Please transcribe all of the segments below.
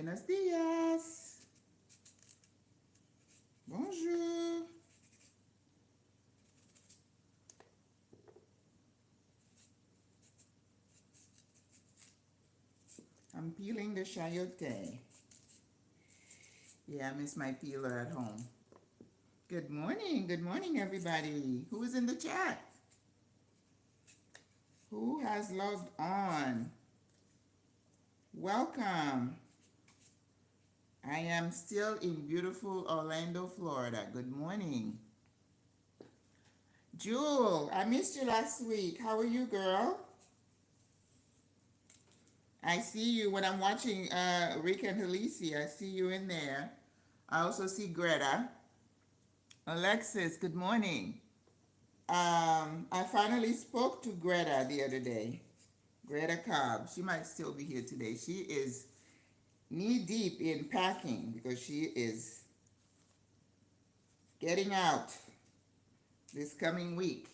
Buenos dias. Bonjour. I'm peeling the chayote. Yeah, I miss my peeler at home. Good morning everybody. Who is in the chat? Who has logged on? Welcome. I am still in beautiful Orlando, Florida. Good morning. Jewel, I missed you last week. How are you, girl? I see you when I'm watching Rick and Halisi. I see you in there. I also see Greta. Alexis, good morning. I finally spoke to Greta the other day. Greta Cobb. She might still be here today. She is knee deep in packing because she is getting out this coming week.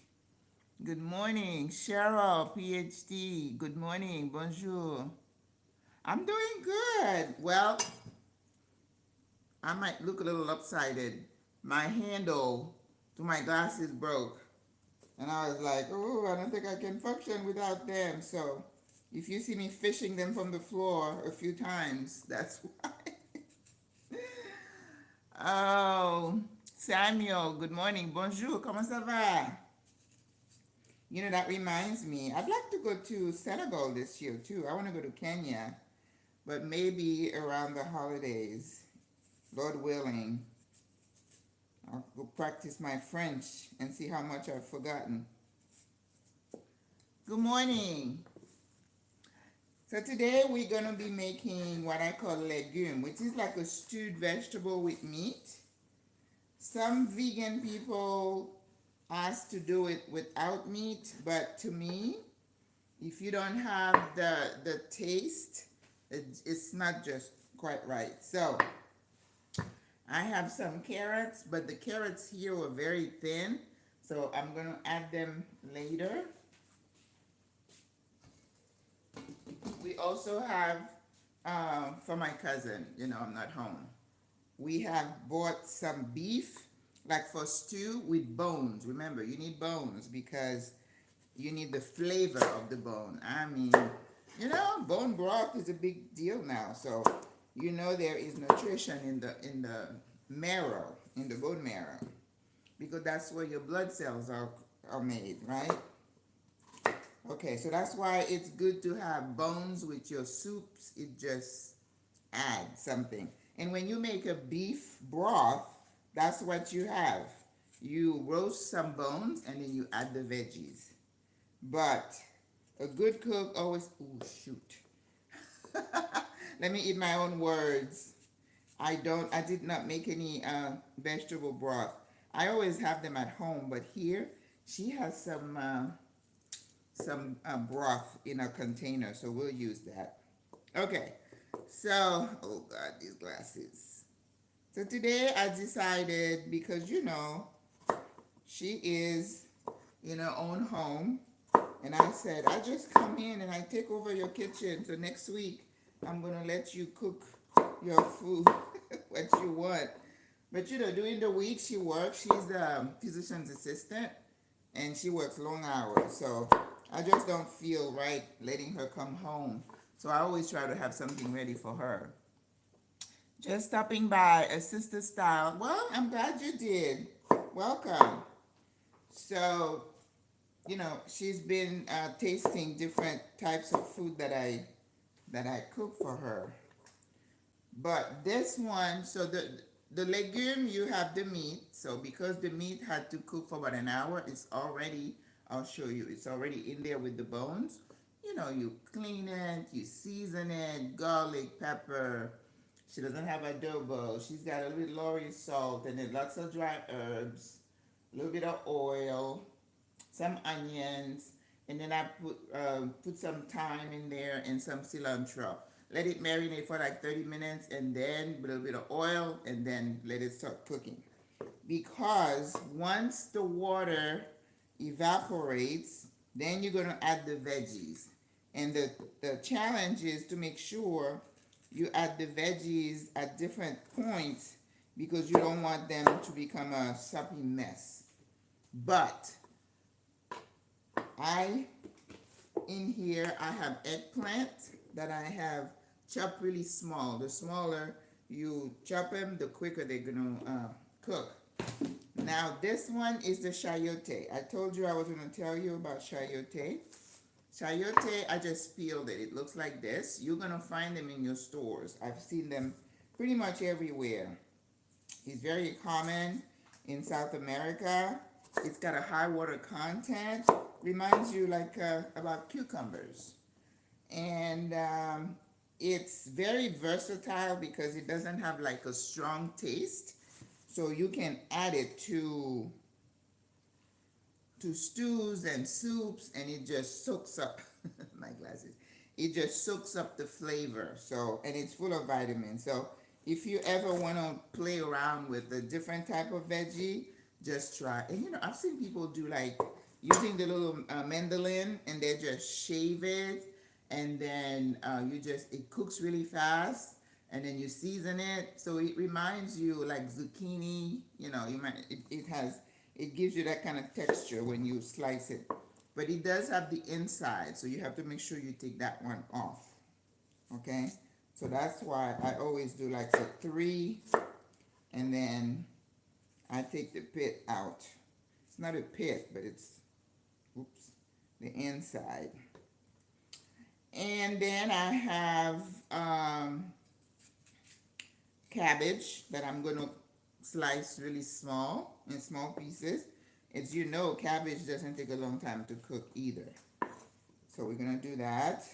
Good morning, Cheryl, PhD. Good morning, bonjour. I'm doing good. Well, I might look a little upsided. My handle to my glasses broke. And I was like, oh, I don't think I can function without them. So if you see me fishing them from the floor a few times, that's why. Oh, Samuel, good morning. Bonjour, comment ça va? You know, that reminds me, I'd like to go to Senegal this year too. I want to go to Kenya, but maybe around the holidays, Lord willing. I'll go practice my French and see how much I've forgotten. Good morning. So today we're going to be making what I call legume, which is like a stewed vegetable with meat. Some vegan people ask to do it without meat, but to me, if you don't have the taste, it's not just quite right. So I have some carrots, but the carrots here were very thin, so I'm going to add them later. We also have, for my cousin, you know, I'm not home. We have bought some beef, like for stew with bones. Remember, you need bones because you need the flavor of the bone. I mean, you know, bone broth is a big deal now. So, you know, there is nutrition in the marrow, in the bone marrow, because that's where your blood cells are made, right? Okay, so that's why it's good to have bones with your soups. It just adds something. And when you make a beef broth, that's what you have. You roast some bones and then you add the veggies. But a good cook always, oh shoot. Let me eat my own words. I did not make any vegetable broth. I always have them at home, but here she has some broth in a container, so we'll use that. Okay, so, oh God, these glasses. So today I decided, because you know, she is in her own home, and I said, I just come in and I take over your kitchen, so next week I'm gonna let you cook your food, what you want. But you know, during the week she works, she's the physician's assistant, and she works long hours, so I just don't feel right letting her come home. So I always try to have something ready for her. Just stopping by, a sister style. Well, I'm glad you did. Welcome. So, you know, she's been tasting different types of food that I cook for her. But this one, so the legume, you have the meat. So because the meat had to cook for about an hour, it's already, I'll show you, it's already in there with the bones. You know, you clean it, you season it, garlic, pepper. She doesn't have adobo. She's got a little bit Lorry salt and then lots of dry herbs, a little bit of oil, some onions, and then I put some thyme in there and some cilantro. Let it marinate for like 30 minutes and then a little bit of oil and then let it start cooking. Because once the water evaporates, then you're going to add the veggies. And the challenge is to make sure you add the veggies at different points because you don't want them to become a soppy mess. But in here, I have eggplant that I have chopped really small. The smaller you chop them, the quicker they're gonna cook. Now this one is the chayote. I told you I was gonna tell you about chayote. Chayote, I just peeled it. It looks like this. You're gonna find them in your stores. I've seen them pretty much everywhere. It's very common in South America. It's got a high water content. Reminds you like about cucumbers. And it's very versatile because it doesn't have like a strong taste. So you can add it to stews and soups, and it just soaks up my glasses. It just soaks up the flavor. So, and it's full of vitamins. So if you ever want to play around with a different type of veggie, just try. And you know, I've seen people do like using the little mandolin, and they just shave it, and then it cooks really fast, and then you season it. So it reminds you like zucchini. You know, it gives you that kind of texture when you slice it. But it does have the inside, so you have to make sure you take that one off. Okay? So that's why I always do like the 3, and then I take the pit out. It's not a pit, but it's, oops, the inside. And then I have cabbage that I'm going to slice really small, in small pieces. As you know, cabbage doesn't take a long time to cook either. So we're going to do that.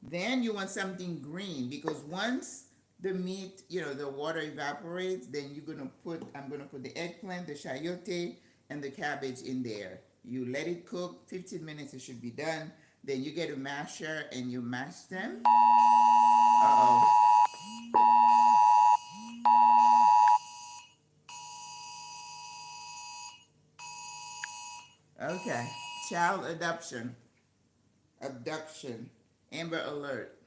Then you want something green, because once the meat, you know, the water evaporates, then I'm going to put the eggplant, the chayote, and the cabbage in there. You let it cook, 15 minutes it should be done. Then you get a masher and you mash them. Uh-oh. Okay, child abduction, Amber Alert,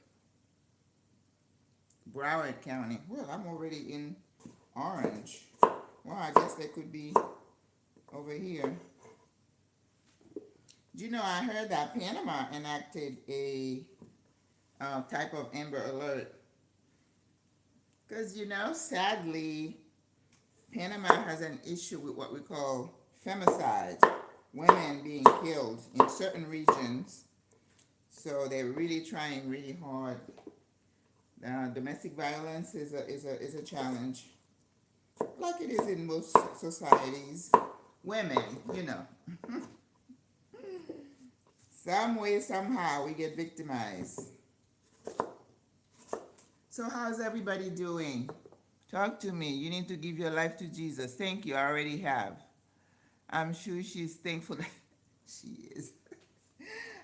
Broward County. Well, I'm already in orange. Well, I guess they could be over here. Do you know, I heard that Panama enacted a type of Amber Alert. Because, you know, sadly, Panama has an issue with what we call femicide, women being killed in certain regions. So they're really trying really hard. Domestic violence is a challenge, like it is in most societies. Women, you know, some way, somehow, we get victimized. So how's everybody doing? Talk to me. You need to give your life to Jesus. Thank you. I already have. I'm sure she's thankful that she is.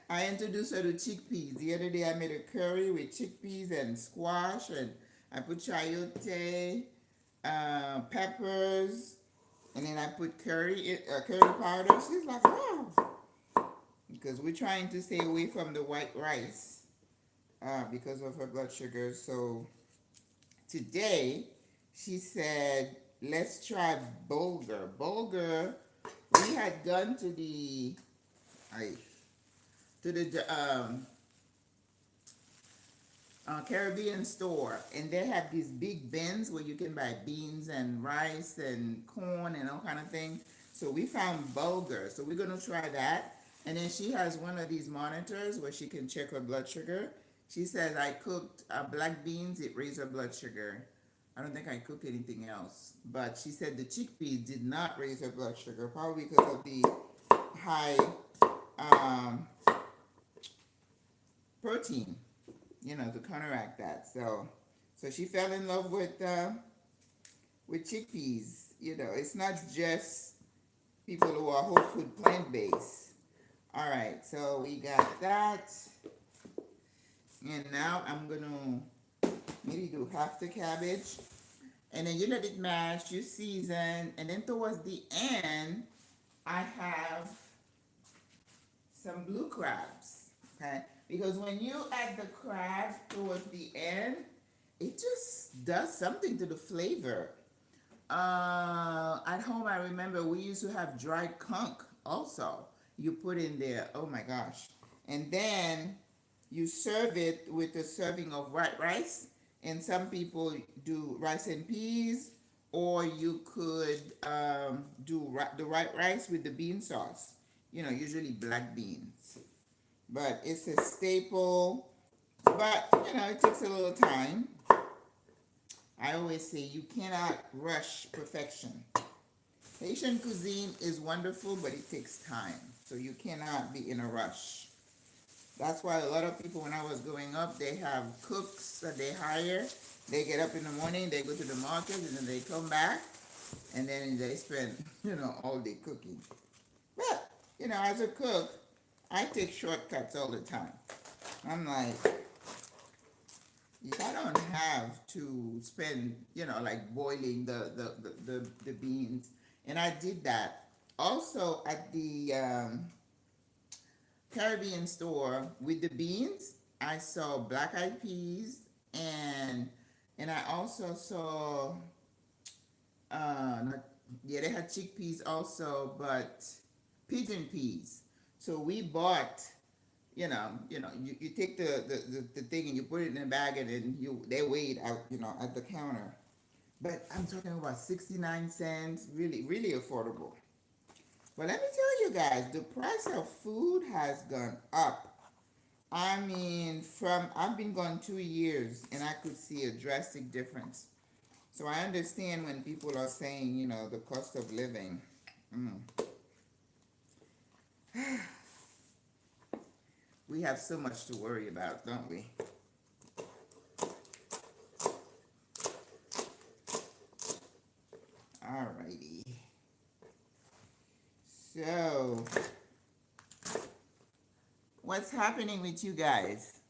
I introduced her to chickpeas. The other day I made a curry with chickpeas and squash, and I put chayote, peppers, and then I put curry powder. She's like, wow. Because we're trying to stay away from the white rice because of her blood sugar. So today she said, let's try bulgur. Bulgur, we had gone to the Caribbean store, and they have these big bins where you can buy beans and rice and corn and all kind of things. So we found bulgur, so we're gonna try that. And then she has one of these monitors where she can check her blood sugar. She says, I cooked black beans, it raised her blood sugar. I don't think I cooked anything else. But she said the chickpeas did not raise her blood sugar, probably because of the high protein, you know, to counteract that. So she fell in love with chickpeas. You know, it's not just people who are whole food plant-based. All right, so we got that. And now I'm gonna maybe do half the cabbage. And then you let it mash, you season, and then towards the end, I have some blue crabs. Okay, because when you add the crab towards the end, it just does something to the flavor. At home, I remember we used to have dried conch also. You put in there, oh my gosh. And then you serve it with a serving of white rice. And some people do rice and peas, or you could do the white rice with the bean sauce. Usually black beans. But it's a staple. But, it takes a little time. I always say you cannot rush perfection. Haitian cuisine is wonderful, but it takes time. So you cannot be in a rush. That's why a lot of people, when I was growing up, they have cooks that they hire. They get up in the morning, they go to the market, and then they come back, and then they spend, all day cooking. But, as a cook, I take shortcuts all the time. I'm like, if I don't have to spend, like boiling the beans, and I did that. Also at the Caribbean store with the beans, I saw black-eyed peas, and I also saw, yeah, they had chickpeas also, but pigeon peas. So we bought, you take the thing and you put it in a bag, and then they weigh it out, at the counter. But I'm talking about 69 cents, really, really affordable. But let me tell you guys, the price of food has gone up. I mean, I've been gone 2 years, and I could see a drastic difference. So I understand when people are saying, the cost of living. We have so much to worry about, don't we? Alrighty. So, what's happening with you guys?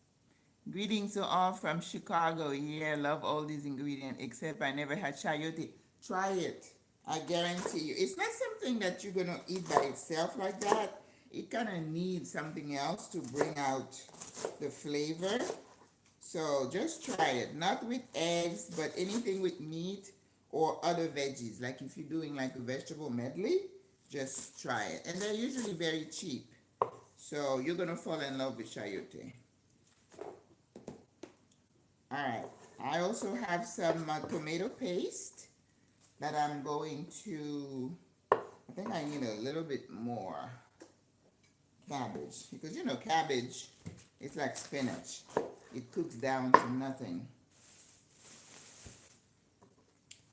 Greetings to all from Chicago. Yeah, love all these ingredients, except I never had chayote. Try it. I guarantee you. It's not something that you're going to eat by itself like that. It kind of needs something else to bring out the flavor. So just try it. Not with eggs, but anything with meat or other veggies. Like if you're doing like a vegetable medley, just try it. And they're usually very cheap. So you're going to fall in love with chayote. Alright. I also have some tomato paste that I'm going to, I think I need a little bit more cabbage. Because cabbage, it's like spinach. It cooks down to nothing.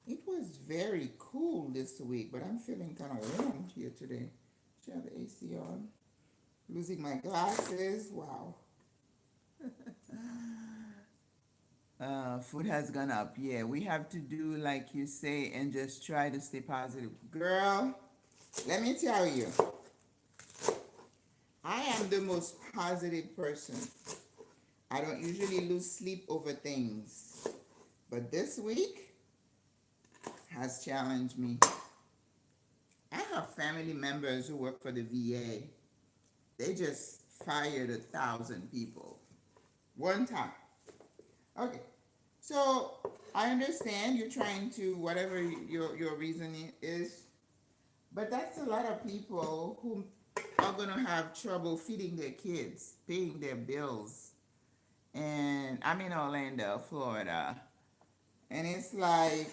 It was very cool this week, but I'm feeling kind of warm here today. Should have the AC on. Losing my glasses. Wow. Food has gone up. Yeah, we have to do like you say and just try to stay positive. Girl, let me tell you, I am the most positive person. I don't usually lose sleep over things, but this week has challenged me. I have family members who work for the VA. They just fired 1,000 people one time. Okay, so I understand you're trying to, whatever your reasoning is, but that's a lot of people who are going to have trouble feeding their kids, paying their bills. And I'm in Orlando, Florida. And it's like,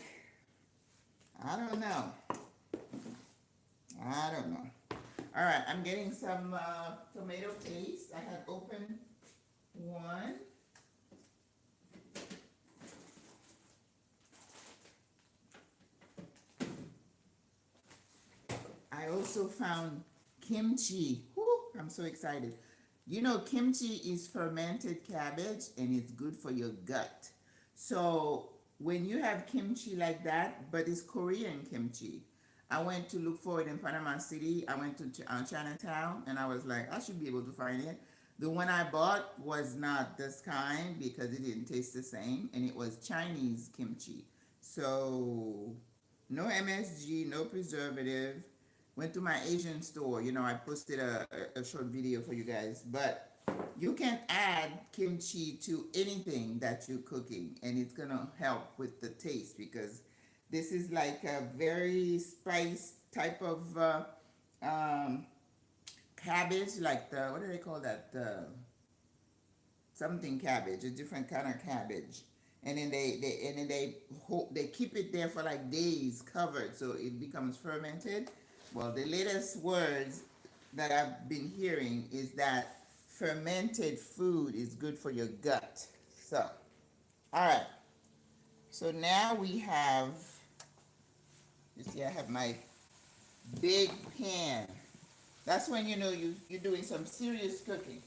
I don't know. All right, I'm getting some tomato paste. I have opened one. I also found kimchi. Woo, I'm so excited. Kimchi is fermented cabbage, and it's good for your gut. So when you have kimchi like that, but it's Korean kimchi. I went to look for it in Panama City. I went to Chinatown, and I was like, I should be able to find it. The one I bought was not this kind because it didn't taste the same, and it was Chinese kimchi. So no MSG, no preservative. Went to my Asian store. I posted a short video for you guys, but You can add kimchi to anything that you're cooking, and it's gonna help with the taste because this is like a very spice type of um, cabbage, like the what do they call that? Something cabbage, a different kind of cabbage. And then they keep it there for like days covered so it becomes fermented. Well, the latest words that I've been hearing is that fermented food is good for your gut. So, all right. So now we have, you see, I have my big pan. That's when you know you're doing some serious cooking.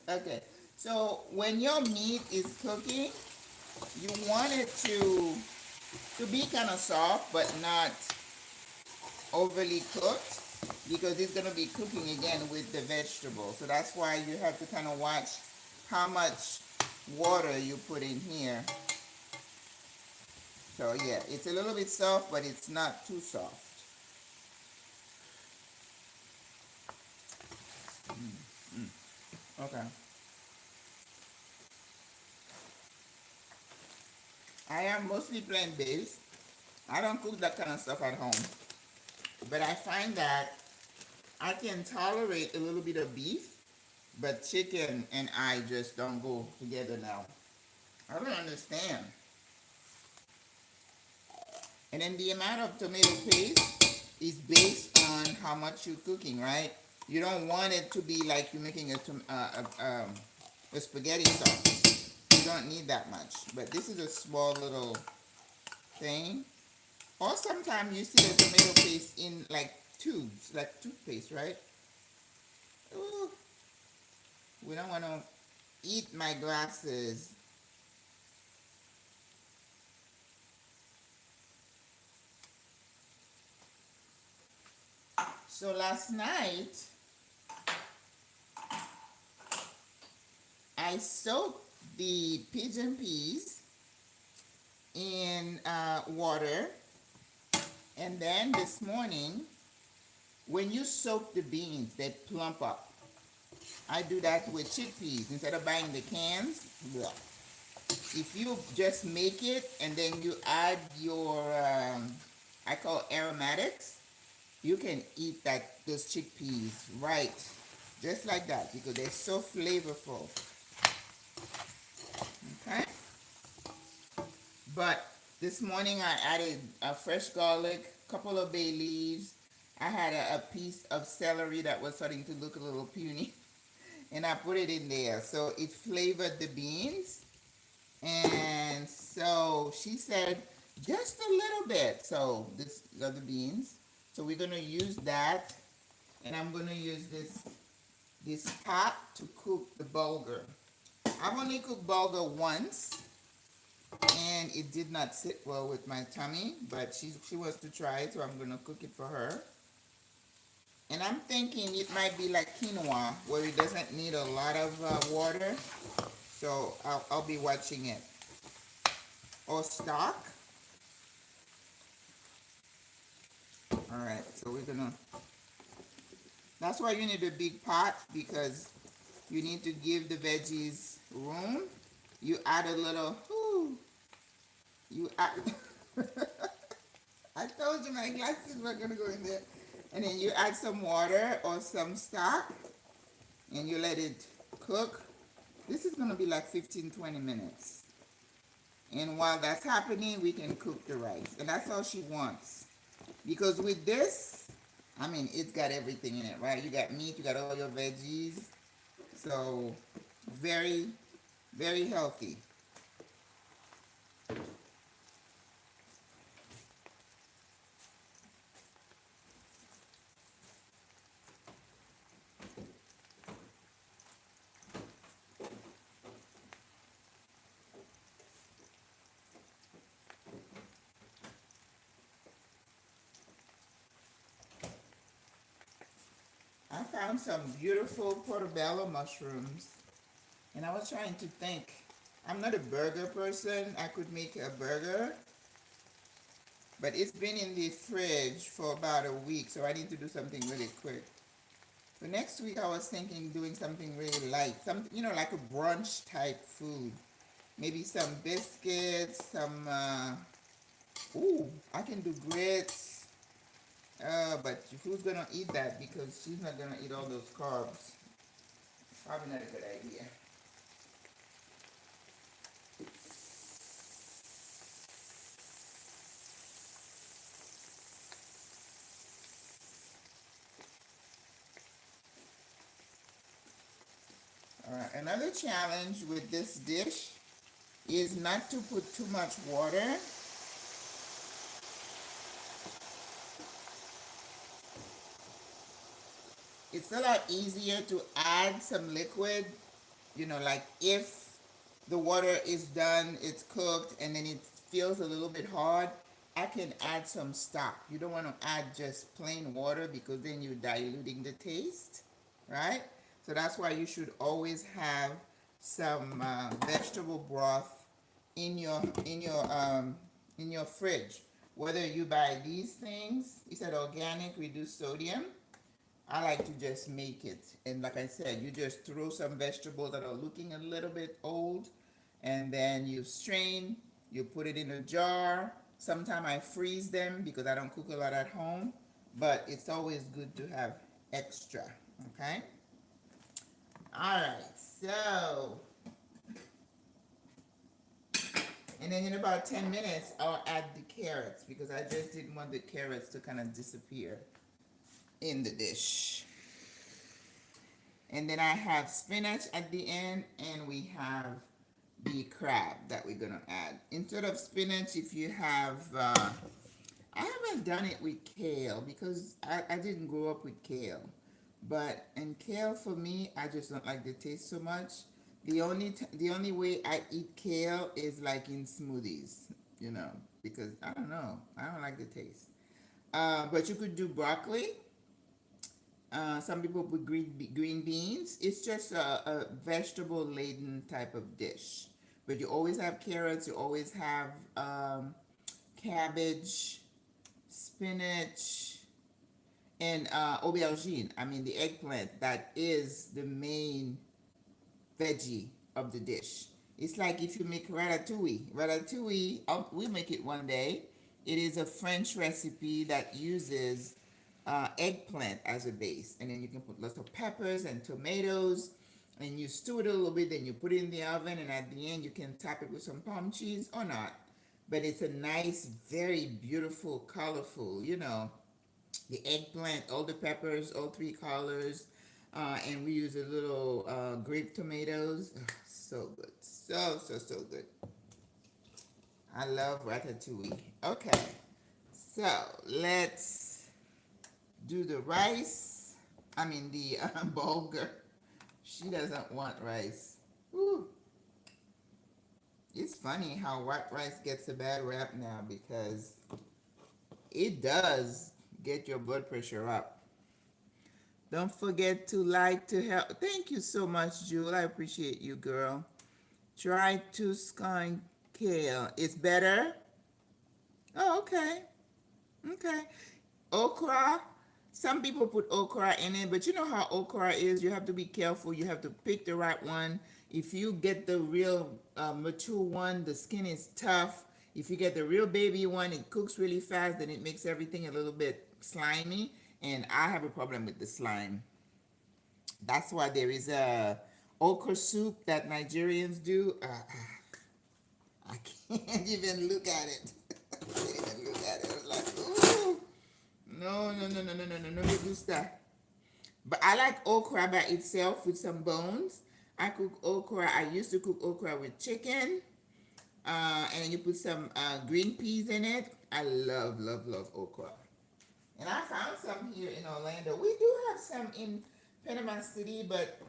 Okay, so when your meat is cooking, you want it to be kind of soft but not overly cooked because it's going to be cooking again with the vegetable. So that's why you have to kind of watch how much water you put in here. So yeah, it's a little bit soft, but it's not too soft. Okay. I am mostly plant-based. I don't cook that kind of stuff at home. But I find that I can tolerate a little bit of beef, but chicken and I just don't go together now. I don't understand. And then the amount of tomato paste is based on how much you're cooking, right? You don't want it to be like you're making a spaghetti sauce. You don't need that much. But this is a small little thing. Or sometimes you see the tomato paste in like tubes, like toothpaste, right? Ooh, we don't want to eat my glasses. So last night, I soaked the pigeon peas in water, and then this morning, when you soak the beans, they plump up. I do that with chickpeas instead of buying the cans. Blah. If you just make it and then you add your, I call aromatics, you can eat those chickpeas right, just like that because they're so flavorful. Okay. But this morning I added a fresh garlic, a couple of bay leaves. I had a piece of celery that was starting to look a little puny, and I put it in there. So it flavored the beans. And so she said, just a little bit. So this are the beans. So we're gonna use that, and I'm gonna use this pot to cook the bulgur. I've only cooked bulgur once, and it did not sit well with my tummy, but she wants to try it, so I'm gonna cook it for her. And I'm thinking it might be like quinoa, where it doesn't need a lot of water. So I'll be watching it. Or stock. All right, so we're gonna. That's why you need a big pot because you need to give the veggies room. You add a little. Whoo, you add. I told you my glasses were gonna go in there. And then you add some water or some stock and you let it cook. This is gonna be like 15-20 minutes. And while that's happening, we can cook the rice. And that's all she wants. Because with this, I mean, it's got everything in it, right? You got meat, you got all your veggies. So, very, very healthy. I found some beautiful portobello mushrooms. And I was trying to think. I'm not a burger person. I could make a burger. But it's been in the fridge for about a week, so I need to do something really quick. For next week, I was thinking doing something really light, something, you know, like a brunch type food. Maybe some biscuits, some, ooh, I can do grits. But who's gonna eat that? Because she's not gonna eat all those carbs. Probably not a good idea. Alright, another challenge with this dish is not to put too much water. It's a lot easier to add some liquid, you know, like if the water is done, it's cooked, and then it feels a little bit hard, I can add some stock. You don't want to add just plain water because then you're diluting the taste, right? So that's why you should always have some vegetable broth in your in your fridge. Whether you buy these things, you said organic, reduced sodium. I like to just make it. And like I said, you just throw some vegetables that are looking a little bit old, and then you strain, you put it in a jar. Sometimes I freeze them because I don't cook a lot at home, but it's always good to have extra, okay? All right, so, and then in about 10 minutes, I'll add the carrots because I just didn't want the carrots to kind of disappear in the dish. And then I have spinach at the end, and we have the crab that we're gonna add. Instead of spinach, if you have, I haven't done it with kale because I didn't grow up with kale. But, and kale for me, I just don't like the taste so much. The only way I eat kale is like in smoothies, you know, because I don't know, I don't like the taste. But you could do broccoli. Some people put green beans. It's just a vegetable laden type of dish. But you always have carrots. You always have cabbage, spinach, and aubergine. I mean the eggplant. That is the main veggie of the dish. It's like if you make ratatouille. Ratatouille, we make it one day. It is a French recipe that uses eggplant as a base, and then you can put lots of peppers and tomatoes, and you stew it a little bit, then you put it in the oven, and at the end you can top it with some palm cheese or not. But it's a nice, very beautiful, colorful, you know, the eggplant, all the peppers, all three colors, and we use a little grape tomatoes. Ugh, so good, so good. I love ratatouille. Okay, so let's do the rice. I mean the bulgur. She doesn't want rice. Woo. It's funny how white rice gets a bad rap now because it does get your blood pressure up. Don't forget to like to help. Thank you so much, Jewel. I appreciate you, girl. Try to scone kale. It's better? Oh, okay. Okay. Okra. Some people put okra in it, but you know how okra is. You have to be careful. You have to pick the right one. If you get the real mature one, the skin is tough. If you get the real baby one, it cooks really fast, then it makes everything a little bit slimy. And I have a problem with the slime. That's why there is a okra soup that Nigerians do. I can't even look at it. I can't even look at it. I was like, ooh. No, no, no, no, no, no, no, no me gusta. But I like okra by itself with some bones. I cook okra. I used to cook okra with chicken. And then you put some green peas in it. I love, love, love okra. And I found some here in Orlando. We do have some in Panama City, but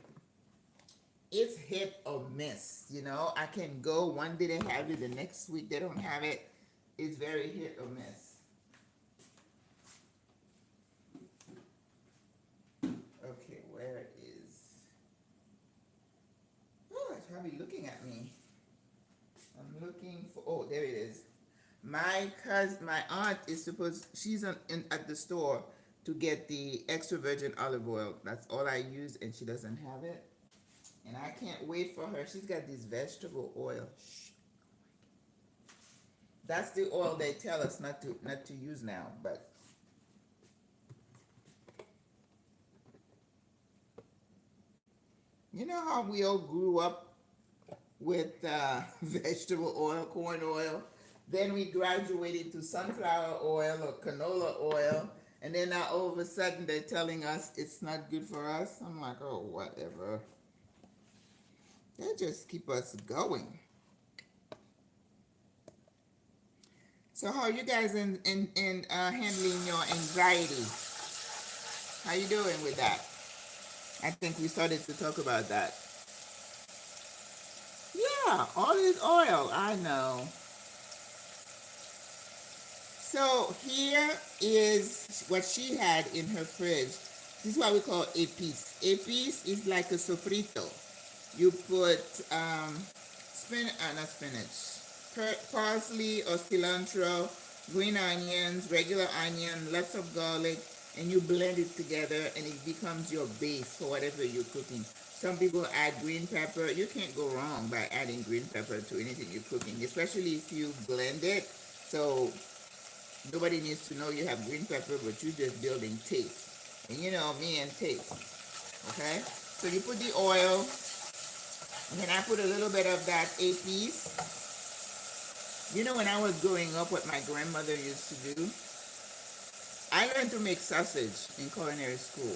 it's hit or miss. You know, I can go one day they have it, the next week they don't have it. It's very hit or miss. Okay, where is? Oh, it's probably looking at me. I'm looking for. Oh, there it is. My aunt is supposed, she's at the store to get the extra virgin olive oil. That's all I use, and she doesn't have it. And I can't wait for her. She's got this vegetable oil. Shh. That's the oil they tell us not to use now. But you know how we all grew up with vegetable oil, corn oil. Then we graduated to sunflower oil or canola oil. And then now all of a sudden they're telling us it's not good for us. I'm like, oh, whatever. They just keep us going. So how are you guys in handling your anxiety? How you doing with that? I think we started to talk about that. Yeah, all this oil, I know. So here is what she had in her fridge. This is what we call a piece. A piece is like a sofrito. You put not spinach, parsley or cilantro, green onions, regular onion, lots of garlic, and you blend it together and it becomes your base for whatever you're cooking. Some people add green pepper. You can't go wrong by adding green pepper to anything you're cooking, especially if you blend it. So nobody needs to know you have green pepper, but you're just building taste. And you know me and taste. Okay? So you put the oil, and then I put a little bit of that piece. You know, when I was growing up, what my grandmother used to do, I learned to make sausage in culinary school.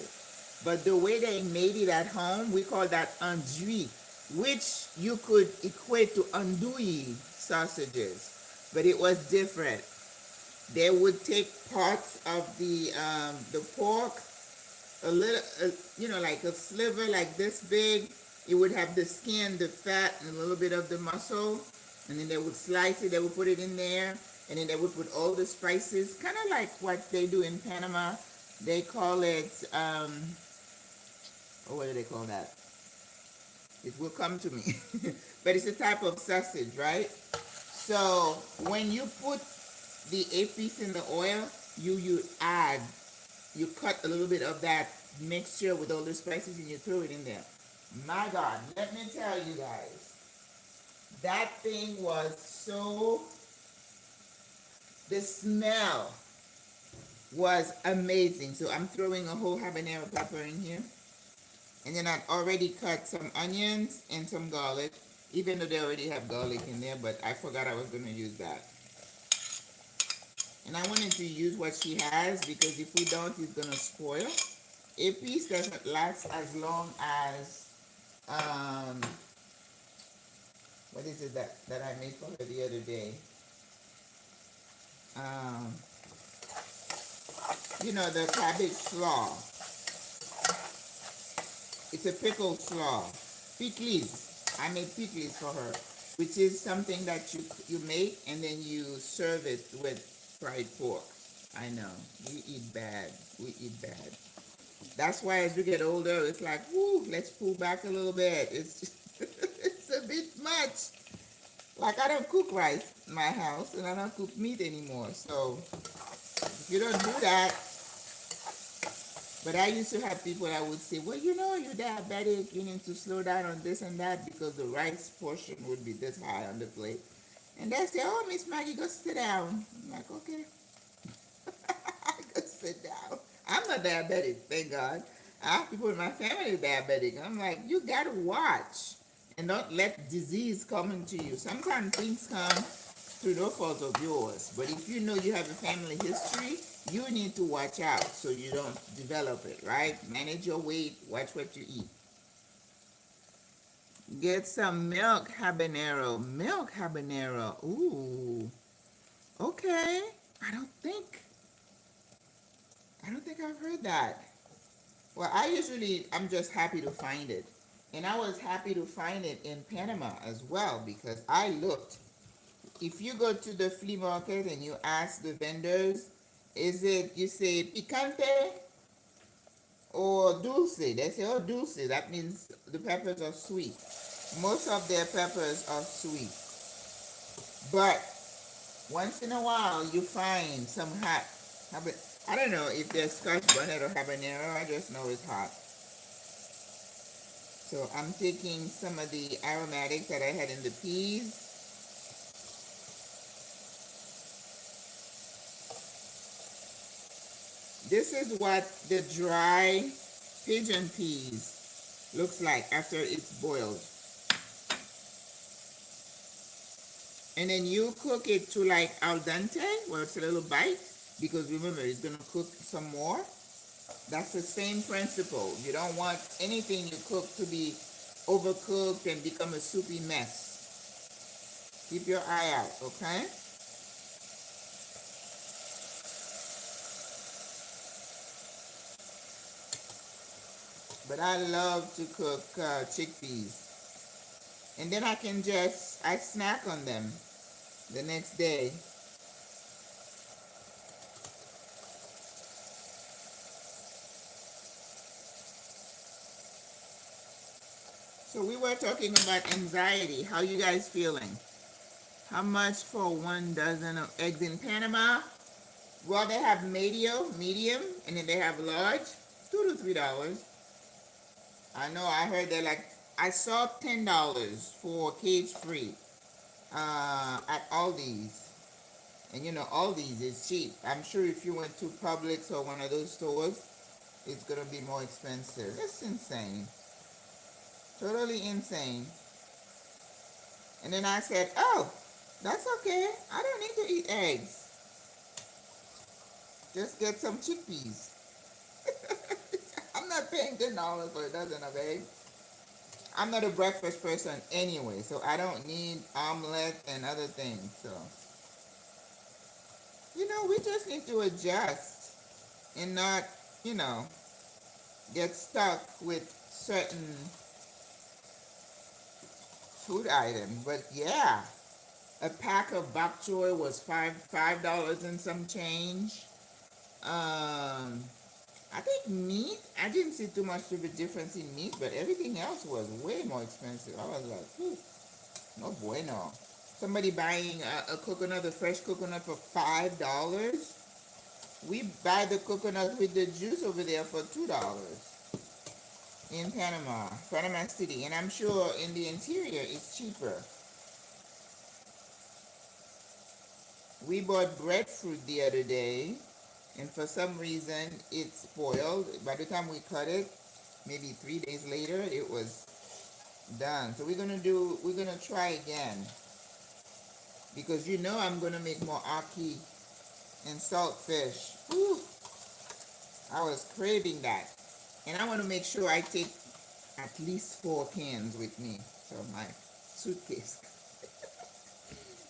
But the way they made it at home, we call that andouille, which you could equate to andouille sausages. But it was different. They would take parts of the pork, a little, like a sliver like this big. It would have the skin, the fat, and a little bit of the muscle. And then they would slice it, they would put it in there. And then they would put all the spices, kind of like what they do in Panama. They call it, what do they call that? It will come to me. But it's a type of sausage, right? So when you put the piece in the oil, you cut a little bit of that mixture with all the spices and you throw it in there. My God, let me tell you guys, that thing was so, the smell was amazing. So I'm throwing a whole habanero pepper in here. And then I've already cut some onions and some garlic, even though they already have garlic in there, but I forgot I was going to use that. And I wanted to use what she has because if we don't, it's going to spoil. A piece doesn't last as long as, what is it that I made for her the other day? The cabbage slaw. It's a pickled slaw. Pickles. I made pickles for her, which is something that you make and then you serve it with fried pork. I know. We eat bad. We eat bad. That's why as we get older, it's like, whoo, let's pull back a little bit. It's just, it's a bit much. Like, I don't cook rice in my house, and I don't cook meat anymore. So, if you don't do that, but I used to have people that would say, well, you're diabetic, you need to slow down on this and that because the rice portion would be this high on the plate. And they say, oh, Miss Maggie, go sit down. I'm like, okay. Go sit down. I'm not diabetic, thank God. I have people in my family diabetic. I'm like, you gotta watch and don't let disease come into you. Sometimes things come through no fault of yours. But if you know you have a family history, you need to watch out so you don't develop it, right? Manage your weight, watch what you eat. Get some milk habanero. Milk habanero. Ooh. Okay. I don't think I've heard that. Well, I'm just happy to find it. And I was happy to find it in Panama as well because I looked. If you go to the flea market and you ask the vendors, you say picante or dulce? They say, oh, dulce. That means the peppers are sweet. Most of their peppers are sweet. But Once in a while, you find some hot. I don't know if there's Scotch bonnet or habanero. I just know it's hot. So I'm taking some of the aromatics that I had in the peas. This is what the dry pigeon peas looks like after it's boiled. And then you cook it to like al dente, where it's a little bite, because remember, it's gonna cook some more. That's the same principle. You don't want anything you cook to be overcooked and become a soupy mess. Keep your eye out, okay? But I love to cook chickpeas. And then I snack on them the next day. So we were talking about anxiety. How you guys feeling? How much for 1 dozen of eggs in Panama? Well, they have medium, and then they have large, $2 to $3. I know. I heard they're like. I saw $10 for cage free at Aldi's, and you know Aldi's is cheap. I'm sure if you went to Publix or one of those stores, it's gonna be more expensive. It's insane, totally insane. And then I said, "Oh, that's okay. I don't need to eat eggs. Just get some chickpeas." I'm not paying $10 for a dozen of eggs. I'm not a breakfast person anyway, so I don't need omelet and other things. So, we just need to adjust and not, you know, get stuck with certain food items. But yeah, a pack of bok choy was $5 and some change. I think meat, I didn't see too much of a difference in meat, but everything else was way more expensive. I was like, no bueno. Somebody buying a coconut, a fresh coconut for $5. We buy the coconut with the juice over there for $2 in Panama City. And I'm sure in the interior it's cheaper. We bought breadfruit the other day, and for some reason it spoiled. By the time we cut it, maybe 3 days later, it was done. So we're gonna try again, because I'm gonna make more ackee and saltfish. Whew, I was craving that, and I want to make sure I take at least 4 cans with me, so my suitcase.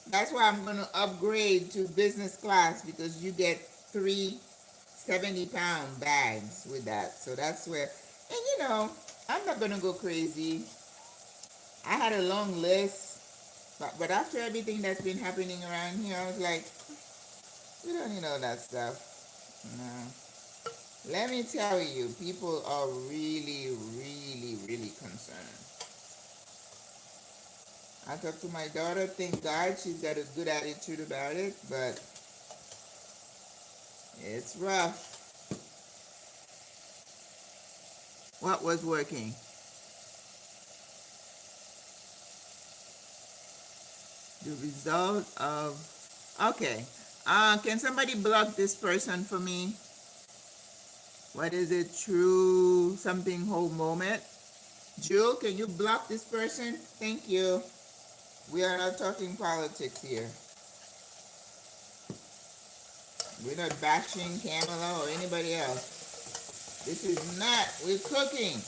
That's why I'm gonna upgrade to business class, because you get 3 70-pound bags with that. So that's where, and I'm not gonna go crazy. I had a long list, but after everything that's been happening around here, I was like, we don't need all that stuff. No. Let me tell you, people are really, really, really concerned. I talked to my daughter, thank God she's got a good attitude about it, but it's rough. What was working? The result of, okay. Can somebody block this person for me? What is it? True something whole moment. Jewel, can you block this person? Thank you. We are not talking politics here. We're not bashing Kamala or anybody else. This is not, we're cooking.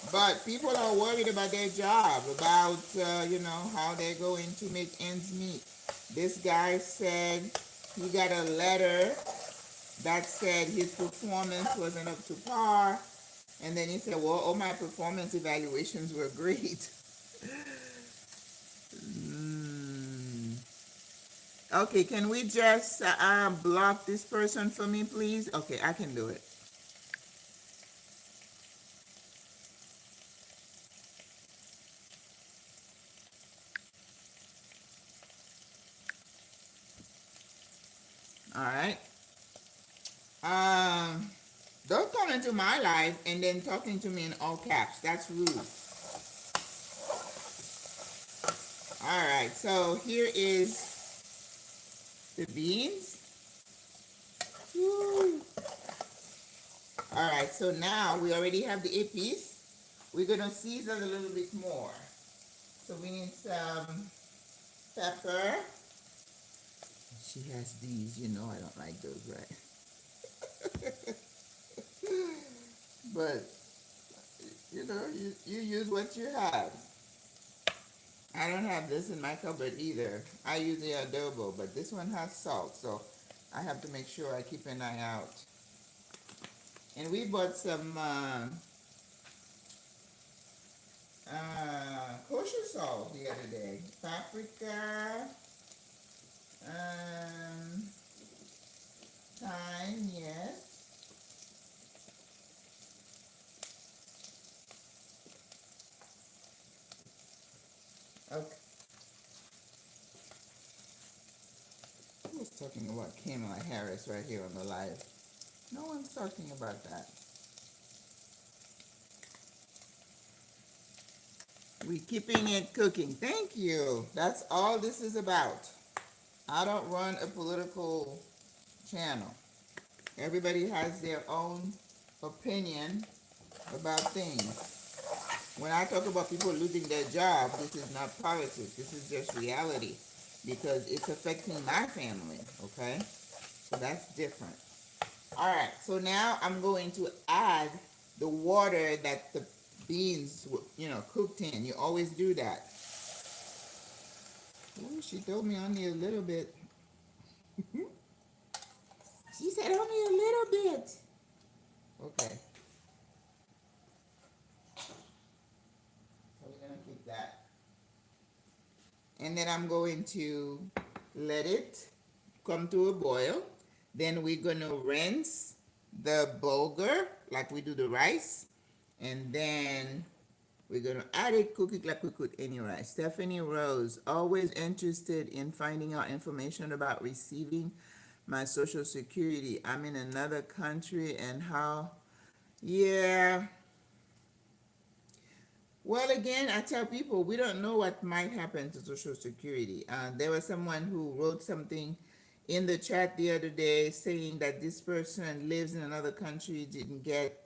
But people are worried about their job, about, how they're going to make ends meet. This guy said he got a letter that said his performance wasn't up to par. And then he said, well, all my performance evaluations were great. Okay, can we just block this person for me, please? Okay, I can do it. All right. Um, don't come into my life and then talking to me in all caps. That's rude. All right. So here is the beans. Woo. All right. So now we already have the épices. We're gonna season a little bit more. So we need some pepper. She has these. You know I don't like those, right? But you know, you use what you have. I don't have this in my cupboard either. I use the adobo, but this one has salt, so I have to make sure I keep an eye out. And we bought some kosher salt the other day. Paprika, thyme, yes. Okay. Who's talking about Kamala Harris right here on the live? No one's talking about that. We keeping it cooking. Thank you. That's all this is about. I don't run a political channel. Everybody has their own opinion about things. When I talk about people losing their job, this is not politics. This is just reality because it's affecting my family, okay? So that's different. All right, so now I'm going to add the water that the beans, cooked in. You always do that. Ooh, she told me only a little bit. She said only a little bit. Okay. So we're gonna keep that. And then I'm going to let it come to a boil. Then we're gonna rinse the bulgur like we do the rice. And then we're gonna add it, cook it like we cook any rice. Stephanie Rose, always interested in finding out information about receiving my social security. I'm in another country and how, yeah. Well, again, I tell people we don't know what might happen to Social Security. There was someone who wrote something in the chat the other day saying that this person lives in another country, didn't get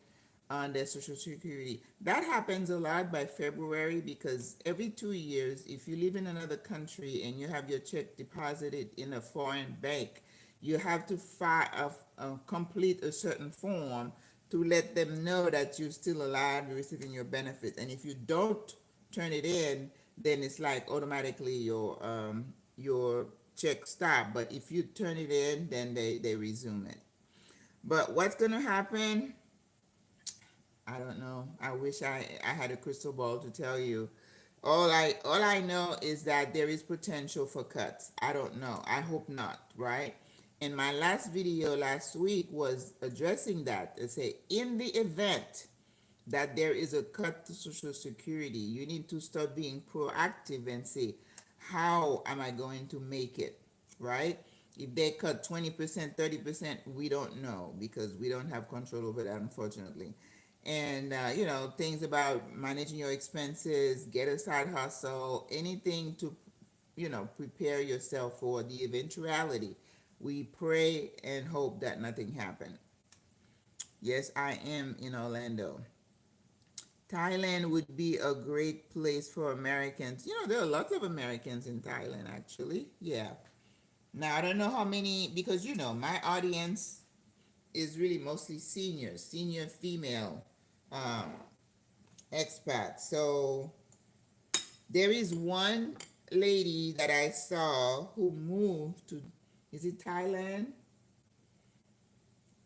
on their Social Security. That happens a lot by February because every 2 years, if you live in another country and you have your check deposited in a foreign bank, you have to complete a certain form to let them know that you're still alive, you're receiving your benefits. And if you don't turn it in, then it's like automatically your check stop. But if you turn it in, then they resume it. But what's gonna happen? I don't know. I wish I had a crystal ball to tell you. All I know is that there is potential for cuts. I don't know. I hope not, right? And my last video last week was addressing that. It say in the event that there is a cut to Social Security, you need to start being proactive and say, how am I going to make it, right? If they cut 20%, 30%, we don't know because we don't have control over that, unfortunately. And, things about managing your expenses, get a side hustle, anything to, prepare yourself for the eventuality. We pray and hope that nothing happened. Yes, I am in Orlando. Thailand would be a great place for Americans. There are lots of Americans in Thailand, actually. Yeah. Now, I don't know how many, because, my audience is really mostly senior female um, expats. So there is one lady that I saw who moved to, is it Thailand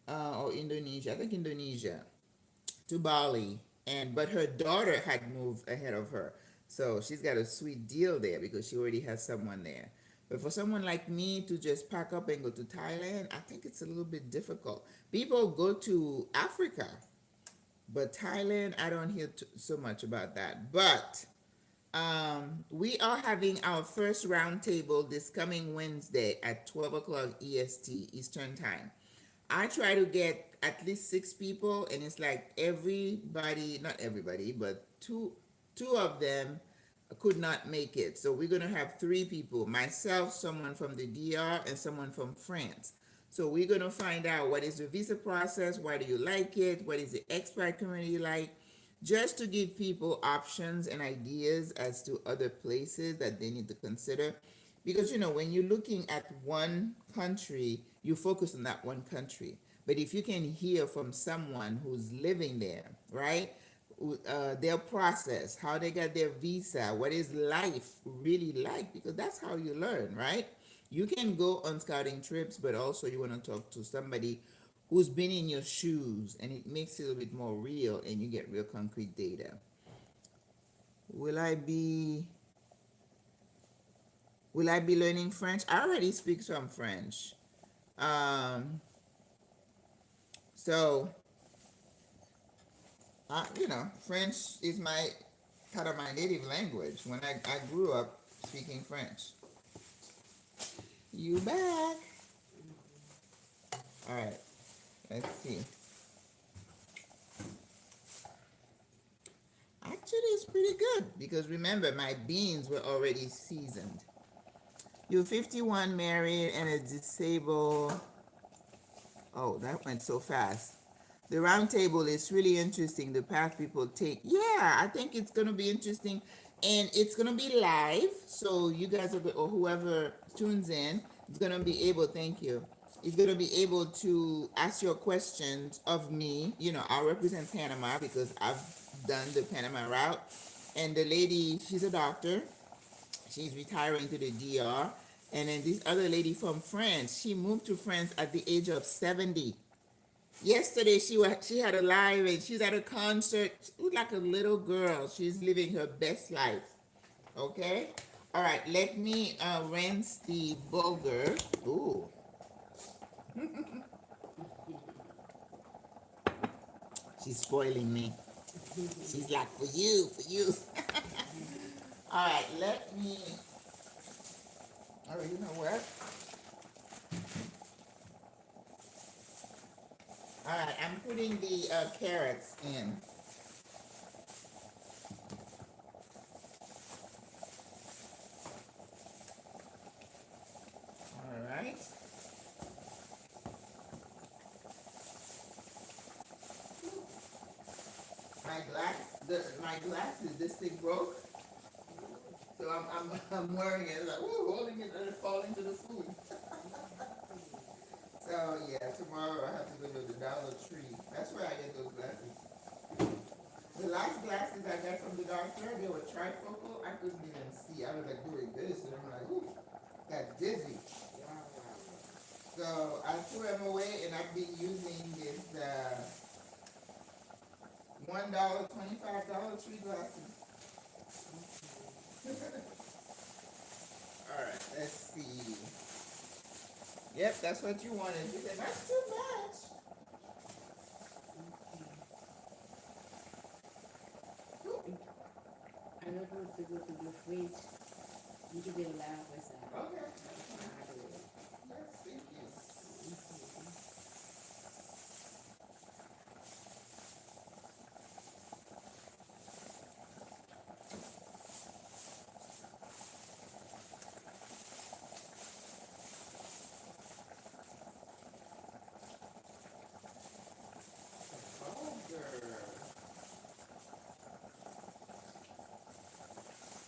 or Indonesia? I think Indonesia, to Bali. But her daughter had moved ahead of her. So she's got a sweet deal there because she already has someone there. But for someone like me to just pack up and go to Thailand, I think it's a little bit difficult. People go to Africa, but Thailand, I don't hear so much about that. But We are having our first roundtable this coming Wednesday at 12 o'clock EST, Eastern Time. I try to get at least 6 people, and it's like everybody, not everybody, but two of them could not make it. So we're gonna have 3 people, myself, someone from the DR, and someone from France. So we're gonna find out what is the visa process, why do you like it, what is the expat community like, just to give people options and ideas as to other places that they need to consider. Because when you're looking at one country, you focus on that one country. But if you can hear from someone who's living there, right? Their process, how they got their visa, what is life really like, because that's how you learn, right? You can go on scouting trips, but also you want to talk to somebody who's been in your shoes, and it makes it a little bit more real, and you get real concrete data. Will I be learning French? I already speak some French. So French is my kind of my native language. When I grew up speaking French. You back? All right. Let's see. Actually, it's pretty good because remember, my beans were already seasoned. You're 51, married, and a disabled. Oh, that went so fast. The round table is really interesting. The path people take. Yeah, I think it's gonna be interesting, and it's gonna be live. So you guys or whoever tunes in is gonna be able. Thank you. Is gonna be able to ask your questions of me. I'll represent Panama because I've done the Panama route, and the lady, she's a doctor. She's retiring to the DR. And then this other lady from France, she moved to France at the age of 70. Yesterday she had a live and she's at a concert. She was like a little girl. She's living her best life. Okay? All right, let me rinse the bulgur. Ooh. She's spoiling me. She's like, for you. All right, let me. Oh, you know what? All right, I'm putting the carrots in. All right. My glasses, this thing broke. So I'm wearing it like, ooh, holding it and falling to the food. So yeah, tomorrow I have to go to the Dollar Tree. That's where I get those glasses. The last glasses I got from the doctor, they were trifocal. I couldn't even see. I was like doing this, and I'm like, ooh, got dizzy. So I threw them away, and I've been using this $1, $25 Tree glasses. All right, let's see. Yep, that's what you wanted. You said that's too much. I don't want to go to the fridge. You can get a loud myself. Okay. Yes, thank you.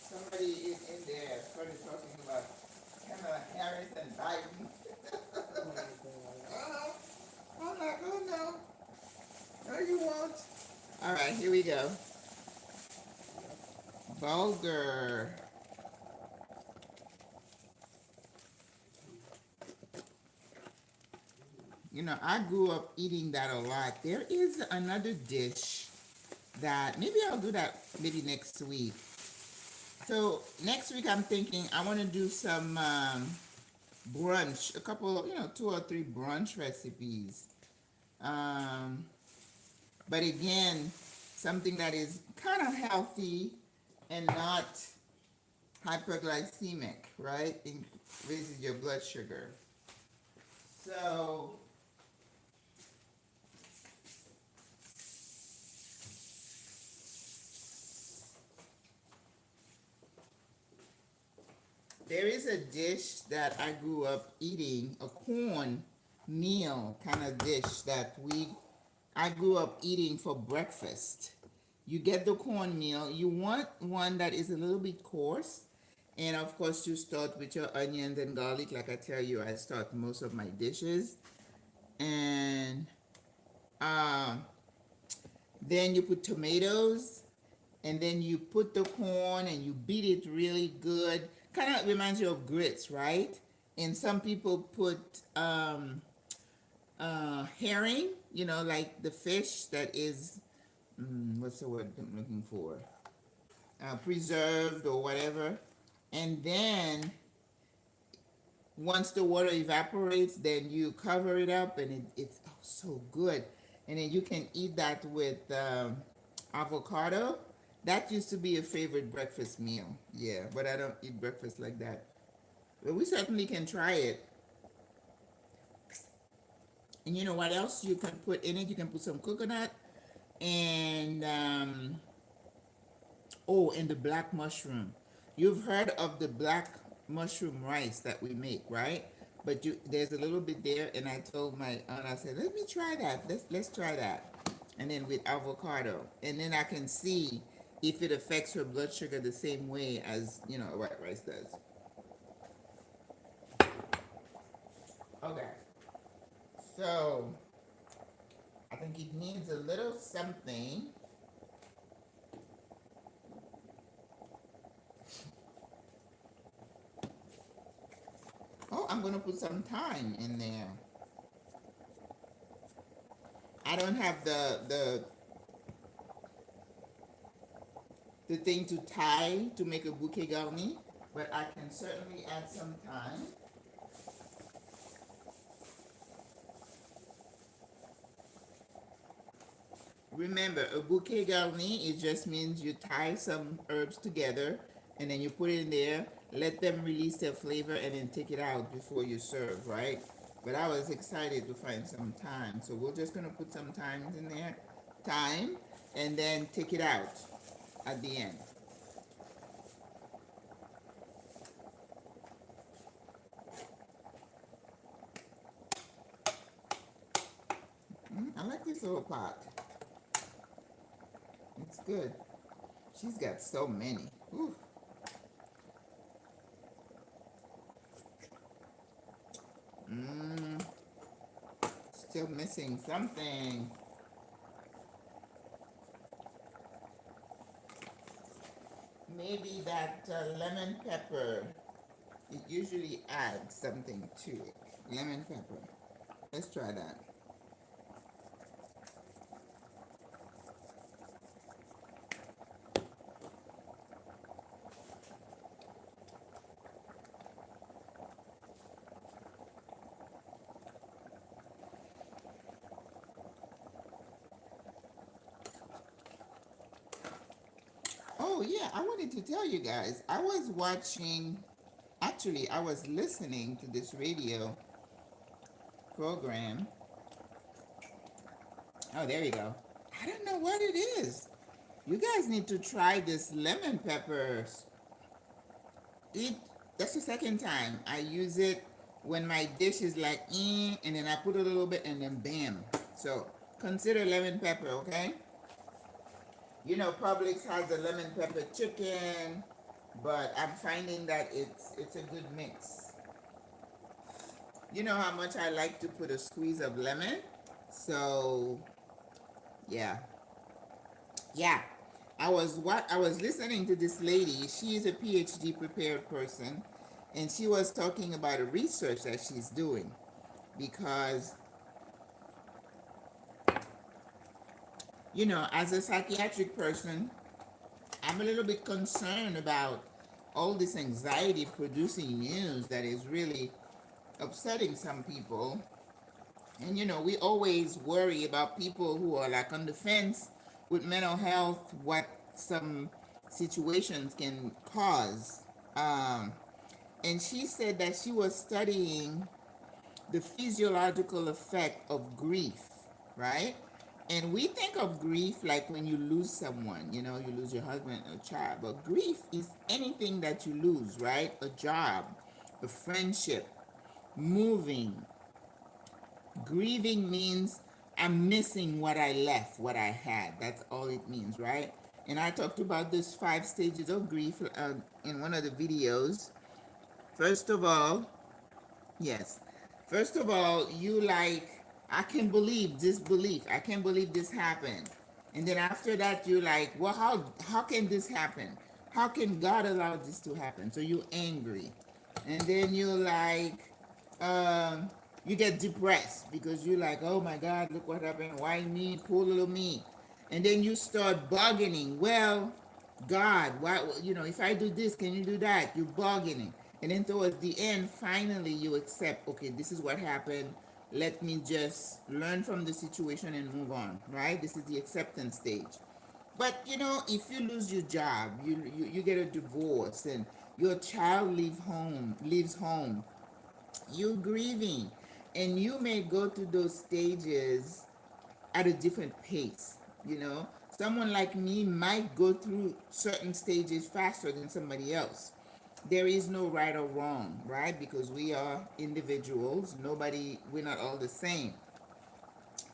Somebody in there started talking about Kamala Harris and Biden. I'm like, oh no. No, you won't. All right, here we go. Vulgar. I grew up eating that a lot. There is another dish that maybe I'll do that maybe next week. So next week I'm thinking I want to do some brunch, a couple, 2 or 3 brunch recipes. But again, something that is kind of healthy and not hyperglycemic, right? Raises your blood sugar. So there is a dish that I grew up eating, a corn meal kind of dish that I grew up eating for breakfast. You get the cornmeal. You want one that is a little bit coarse. And of course, you start with your onions and garlic. Like I tell you, I start most of my dishes. And um, then you put tomatoes. And then you put the corn and you beat it really good. Kind of reminds you of grits, right? And some people put herring, like the fish that is, what's the word I'm looking for? Preserved or whatever. And then once the water evaporates, then you cover it up and it's so good. And then you can eat that with avocado. That used to be a favorite breakfast meal. Yeah, but I don't eat breakfast like that. But we certainly can try it. And you know what else you can put in it? You can put some coconut and and the black mushroom. You've heard of the black mushroom rice that we make, right? But there's a little bit there, and I told my aunt, I said, let me try that. Let's try that. And then with avocado, and then I can see if it affects her blood sugar the same way as white rice does. Okay, so I think it needs a little something. Oh, I'm gonna put some thyme in there. I don't have the thing to tie to make a bouquet garni, but I can certainly add some thyme. Remember, a bouquet garni, it just means you tie some herbs together and then you put it in there, let them release their flavor, and then take it out before you serve, right? But I was excited to find some thyme, so we're just gonna put some thyme in there, and then take it out at the end. I like this little pot. It's good. She's got so many. Ooh. Still missing something. Maybe that lemon pepper. It usually adds something to it. Lemon pepper. Let's try that. Oh yeah, I wanted to tell you guys, I was listening to this radio program. Oh, there you go. I don't know what it is. You guys need to try this lemon peppers. That's the second time I use it when my dish is like, and then I put a little bit and then bam. So consider lemon pepper, okay? Publix has a lemon pepper chicken, but I'm finding that it's a good mix. You know how much I like to put a squeeze of lemon? So, yeah. I was listening to this lady. She is a PhD prepared person, and she was talking about a research that she's doing because as a psychiatric person, I'm a little bit concerned about all this anxiety producing news that is really upsetting some people. And we always worry about people who are like on the fence with mental health, what some situations can cause Um, and she said that she was studying the physiological effect of grief, right? And we think of grief like when you lose someone, you lose your husband or child. But grief is anything that you lose, right? A job, a friendship, moving. Grieving means I'm missing what I left, what I had. That's all it means, right? And I talked about those 5 stages of grief in one of the videos. First of all, yes. First of all, you like, I can believe disbelief. I can't believe this happened. And then after that, you're like, well, how can this happen? How can God allow this to happen? So you're angry. And then you're like, you get depressed because you're like, oh my God, look what happened. Why me? Poor little me. And then you start bargaining. Well, God, why, if I do this, can you do that? You're bargaining. And then towards the end, finally you accept, okay, this is what happened. Let me just learn from the situation and move on, right? This is the acceptance stage. But if you lose your job, you get a divorce, and your child leaves home, you're grieving, and you may go through those stages at a different pace. Someone like me might go through certain stages faster than somebody else. There is no right or wrong, right? Because we are individuals. We're not all the same.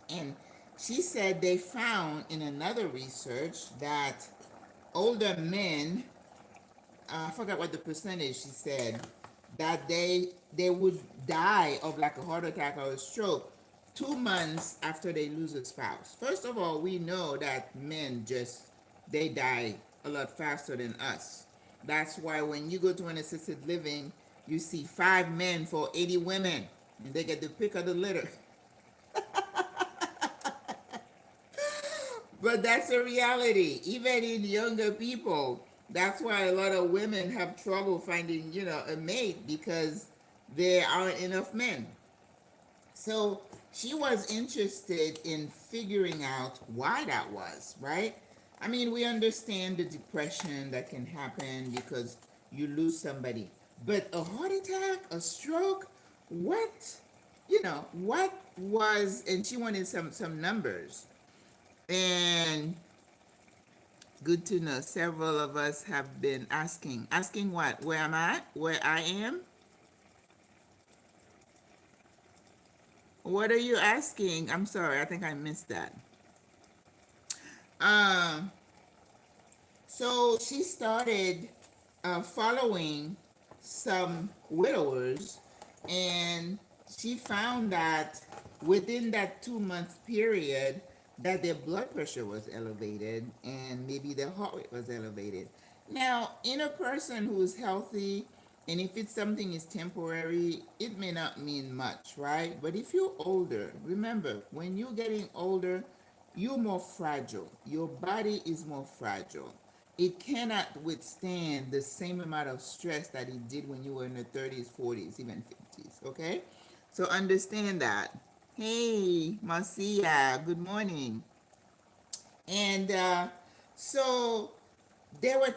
And she said they found in another research that older men, I forgot what the percentage she said, that they would die of like a heart attack or a stroke 2 months after they lose a spouse. First of all, we know that men they die a lot faster than us. That's why when you go to an assisted living, you see 5 men for 80 women, and they get the pick of the litter. But that's a reality. Even in younger people, that's why a lot of women have trouble finding, a mate, because there aren't enough men. So she was interested in figuring out why that was, right? I mean, we understand the depression that can happen because you lose somebody. But a heart attack, a stroke, what? What was, and she wanted some numbers. And good to know several of us have been asking. Asking what? Where am I? Where I am? What are you asking? I'm sorry, I think I missed that. Um, so she started following some widowers, and she found that within that 2 month period, that their blood pressure was elevated and maybe their heart rate was elevated. Now, in a person who is healthy, and if it's something is temporary, it may not mean much, right? But if you're older, remember, when you're getting older, you're more fragile. Your body is more fragile. It cannot withstand the same amount of stress that it did when you were in the 30s, 40s, even 50s, okay? So understand that. Hey, Marcia, good morning. And so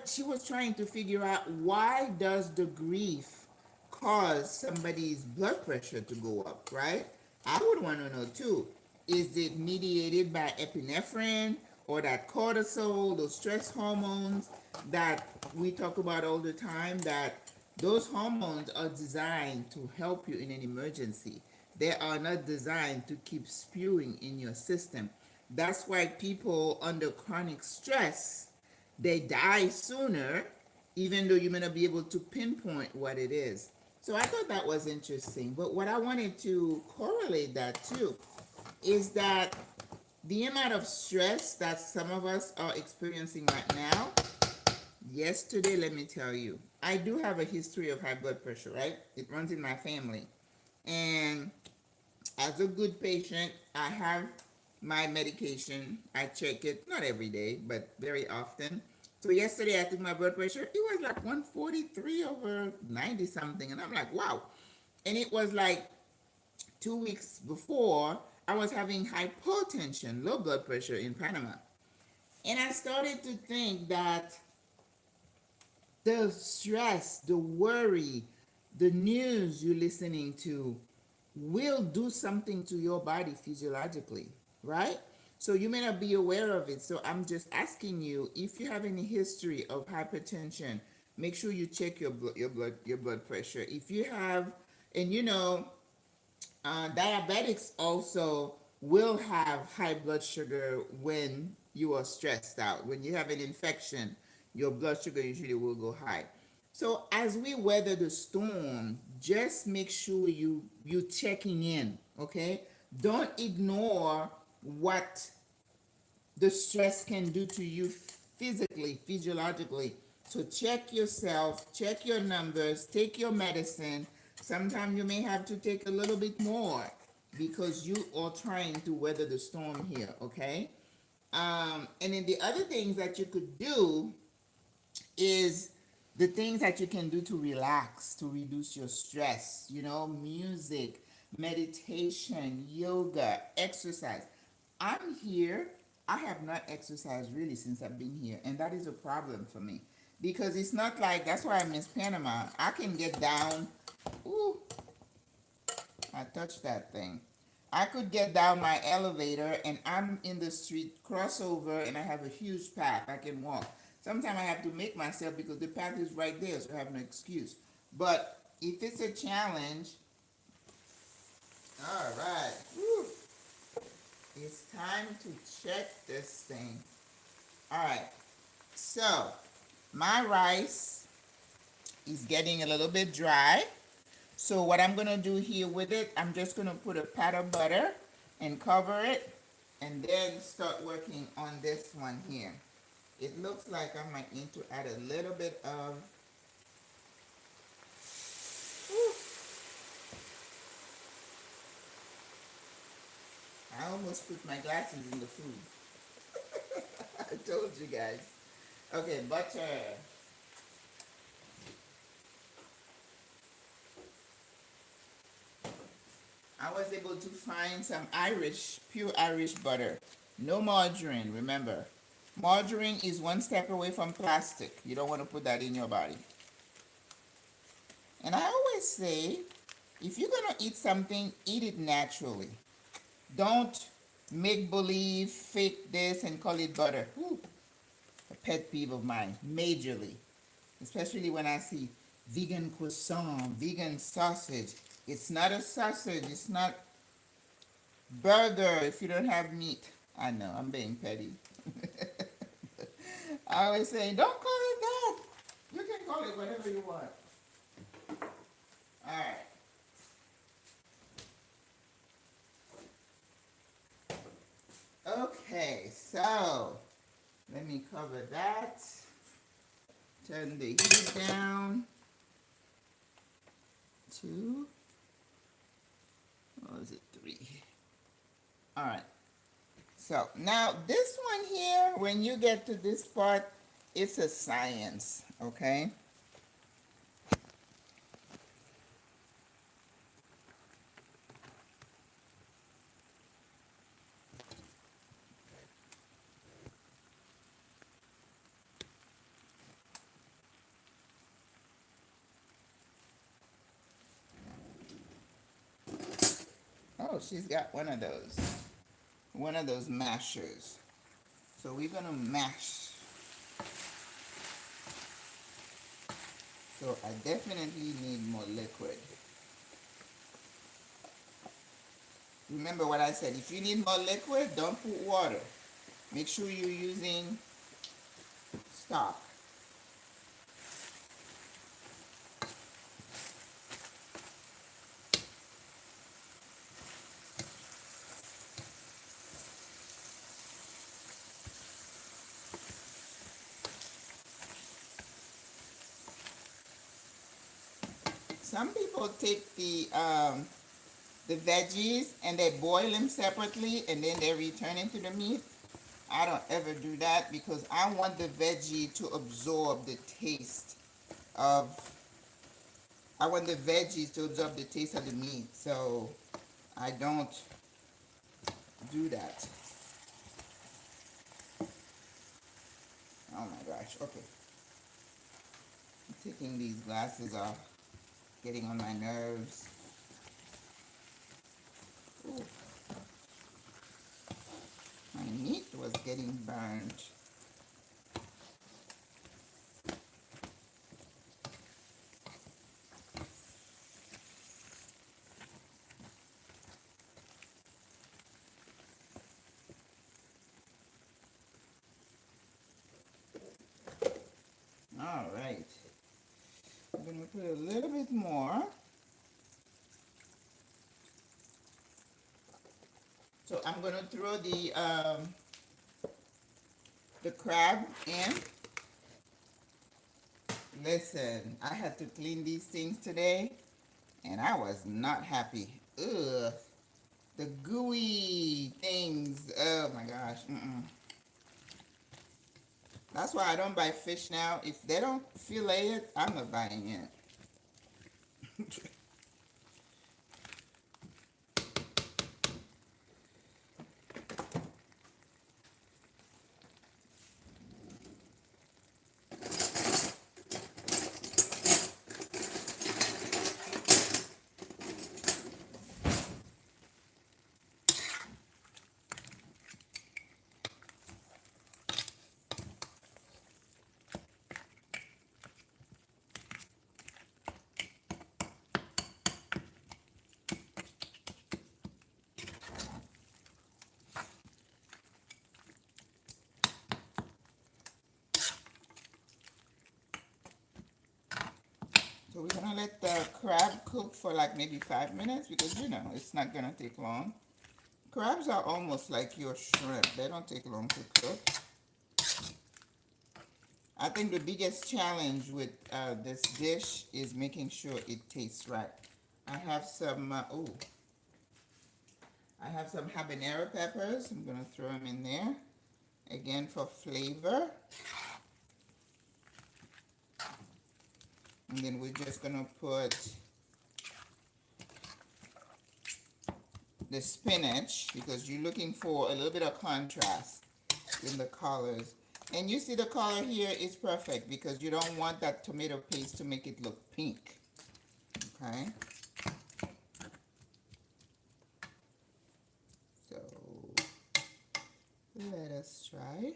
she was trying to figure out, why does the grief cause somebody's blood pressure to go up, right? I would want to know too. Is it mediated by epinephrine or that cortisol, those stress hormones that we talk about all the time? That those hormones are designed to help you in an emergency. They are not designed to keep spewing in your system. That's why people under chronic stress, they die sooner, even though you may not be able to pinpoint what it is. So I thought that was interesting. But what I wanted to correlate that to is that the amount of stress that some of us are experiencing right now, yesterday, let me tell you, I do have a history of high blood pressure, right? It runs in my family. And as a good patient, I have my medication. I check it, not every day, but very often. So yesterday I took my blood pressure. It was like 143/90 something. And I'm like, wow. And it was like 2 weeks before, I was having hypotension, low blood pressure in Panama. And I started to think that the stress, the worry, the news you're listening to will do something to your body physiologically, right? So you may not be aware of it. So I'm just asking you, if you have any history of hypertension, make sure you check your blood pressure. If you have, and diabetics also will have high blood sugar when you are stressed out. When you have an infection, your blood sugar usually will go high. So as we weather the storm, just make sure you checking in, okay? Don't ignore what the stress can do to you physically, physiologically. So check yourself, check your numbers, take your medicine. Sometimes you may have to take a little bit more because you are trying to weather the storm here, okay? And then the other things that you could do is the things that you can do to relax, to reduce your stress, music, meditation, yoga, exercise. I'm here. I have not exercised really since I've been here, and that is a problem for me because it's not like that's why I miss Panama. I can get down. Ooh, I touched that thing. I could get down my elevator and I'm in the street crossover and I have a huge path I can walk. Sometimes I have to make myself because the path is right there, so I have no excuse. But if it's a challenge, all right, whew, it's time to check this thing. All right, so my rice is getting a little bit dry. So what I'm gonna do here with it, I'm just gonna put a pat of butter and cover it and then start working on this one here. It looks like I might need to add a little bit of, whew, I almost put my glasses in the food. I told you guys. Okay, butter. I was able to find some pure Irish butter. No margarine, remember. Margarine is one step away from plastic. You don't want to put that in your body. And I always say, if you're going to eat something, eat it naturally. Don't make believe, fake this, and call it butter. Whew, a pet peeve of mine, majorly. Especially when I see vegan croissant, vegan sausage. It's not a sausage. It's not burger if you don't have meat. I know, I'm being petty. I always say, don't call it that. You can call it whatever you want. All right. Okay, so let me cover that. Turn the heat down to, what was it, 3. All right. So now this one here, when you get to this part, it's a science, okay? Oh, she's got one of those mashers. So we're gonna mash. So I definitely need more liquid. Remember what I said, if you need more liquid, don't put water. Make sure you're using stock. Some people take the veggies and they boil them separately and then they return it to the meat. I don't ever do that because I want the veggie to absorb the taste of, I want the veggies to absorb the taste of the meat. So I don't do that. Oh my gosh, okay. Taking these glasses off, getting on my nerves. Ooh. My meat was getting burned. All right. I'm going to put a little bit more. So I'm going to throw the crab in. Listen, I had to clean these things today, and I was not happy. Ugh. The gooey things. Oh my gosh. That's why I don't buy fish now. If they don't fillet it, I'm not buying it. So we're gonna let the crab cook for like maybe 5 minutes because you know it's not gonna take long. Crabs are almost like your shrimp. They don't take long to cook. I think the biggest challenge with this dish is making sure it tastes right. I have some, I have some habanero peppers. I'm gonna throw them in there, again for flavor. And then we're just gonna put the spinach because you're looking for a little bit of contrast in the colors. And you see the color here is perfect because you don't want that tomato paste to make it look pink. Okay. So let us try.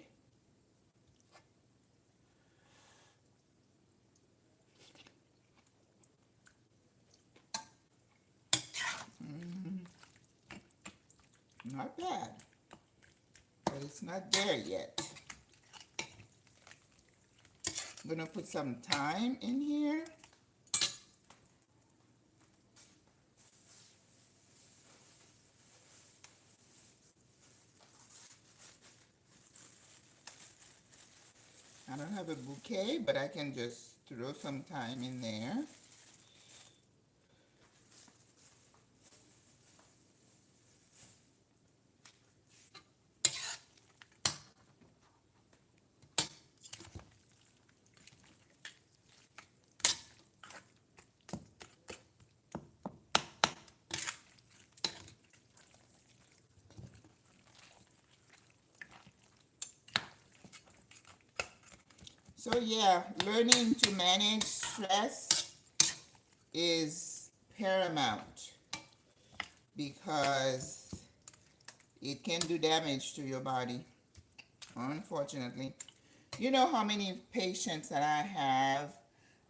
Not bad, but it's not there yet. I'm gonna put some thyme in here. I don't have a bouquet, but I can just throw some thyme in there. So yeah, learning to manage stress is paramount because it can do damage to your body, unfortunately. You know how many patients that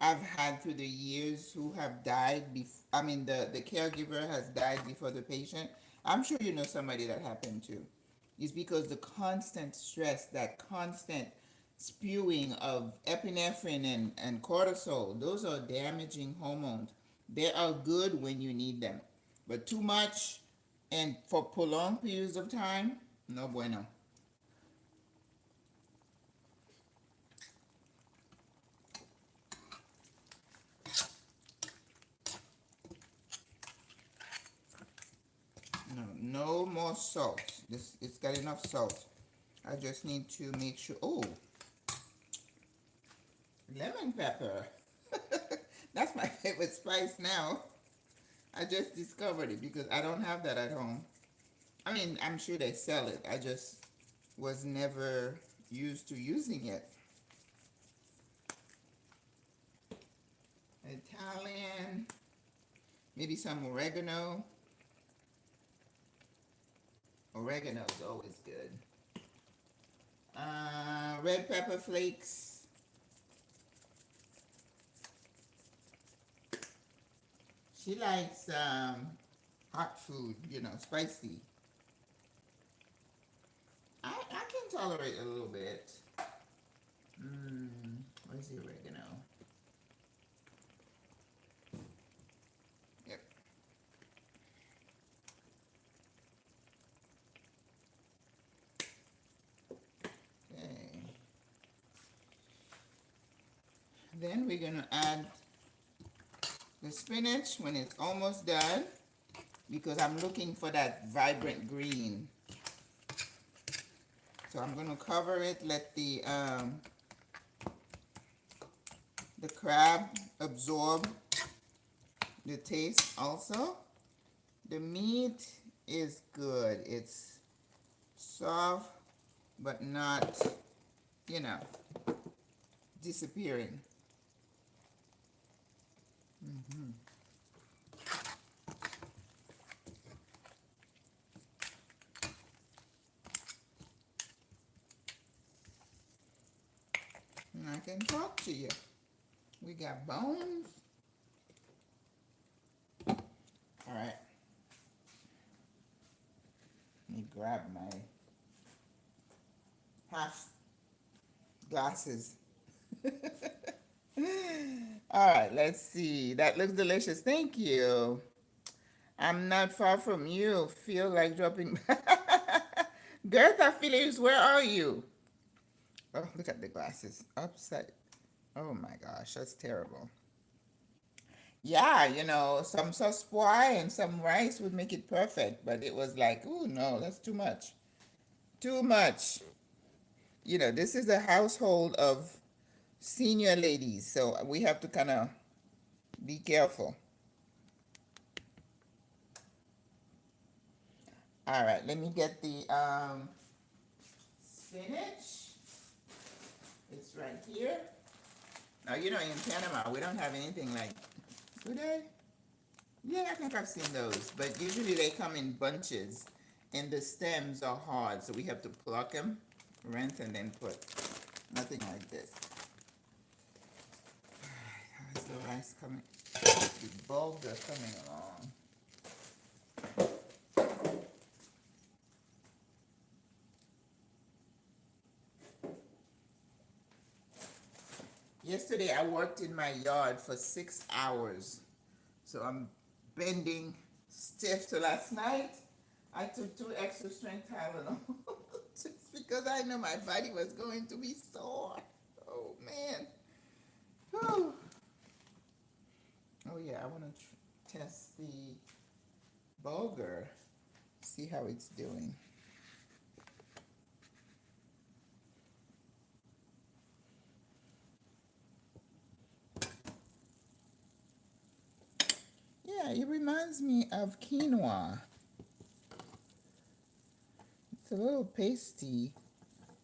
I've had through the years who have died before, I mean the caregiver has died before the patient. I'm sure you know somebody that happened to. It's because the constant stress, that constant spewing of epinephrine and cortisol, those are damaging hormones. They are good when you need them. But too much and for prolonged periods of time, no bueno. No, no more salt. This it's got enough salt. I just need to make sure. Oh, lemon pepper. That's my favorite spice now. I just discovered it because I don't have that at home. I mean, I'm sure they sell it. I just was never used to using it. Italian, maybe some oregano. Oregano is always good. Red pepper flakes. She likes hot food, spicy. I can tolerate a little bit. Where's the oregano? Yep. Okay. Then we're gonna add the spinach when it's almost done, because I'm looking for that vibrant green. So I'm gonna cover it, let the crab absorb the taste also. The meat is good. It's soft, but not, disappearing. And I can talk to you. We got bones. All right. Let me grab my half glasses. All right, let's see. That looks delicious. Thank you. I'm not far from you. Feel like dropping. Gertha Phillips, where are you? Oh, look at the glasses. Upside. Oh my gosh, that's terrible. Yeah, some sauce pois and some rice would make it perfect, but it was like, oh no, that's too much. Too much. This is a household of senior ladies, so we have to kind of be careful. All right, let me get the spinach. It's right here. Now, in Panama, we don't have anything like, do they? Yeah, I think I've seen those, but usually they come in bunches, and the stems are hard, so we have to pluck them, rinse, and then put. Nothing like this. How's the rice coming? The bulgur coming along. Yesterday I worked in my yard for 6 hours, so I'm bending stiff. So last night I took 2 extra strength Tylenol just because I know my body was going to be sore. Oh man. Whew. Oh yeah, I want to test the bulgur, see how it's doing. Yeah, it reminds me of quinoa. It's a little pasty.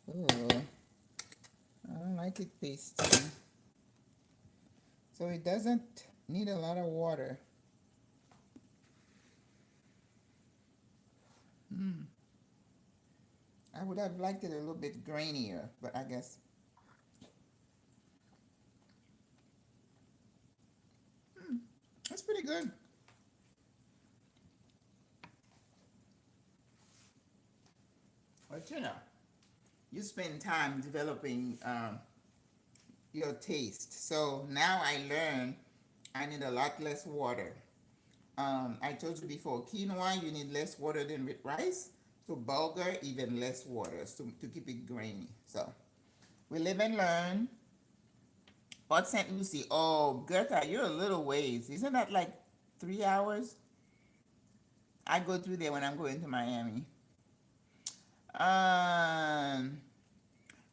Ooh, I don't like it pasty. So it doesn't need a lot of water. I would have liked it a little bit grainier, but I guess. That's pretty good. But you spend time developing your taste. So now I learn I need a lot less water. I told you before, quinoa, you need less water than with rice. So bulgur, even less water to keep it grainy. So we live and learn. Port St. Lucie. Oh, Gertha, you're a little ways. Isn't that like 3 hours? I go through there when I'm going to Miami.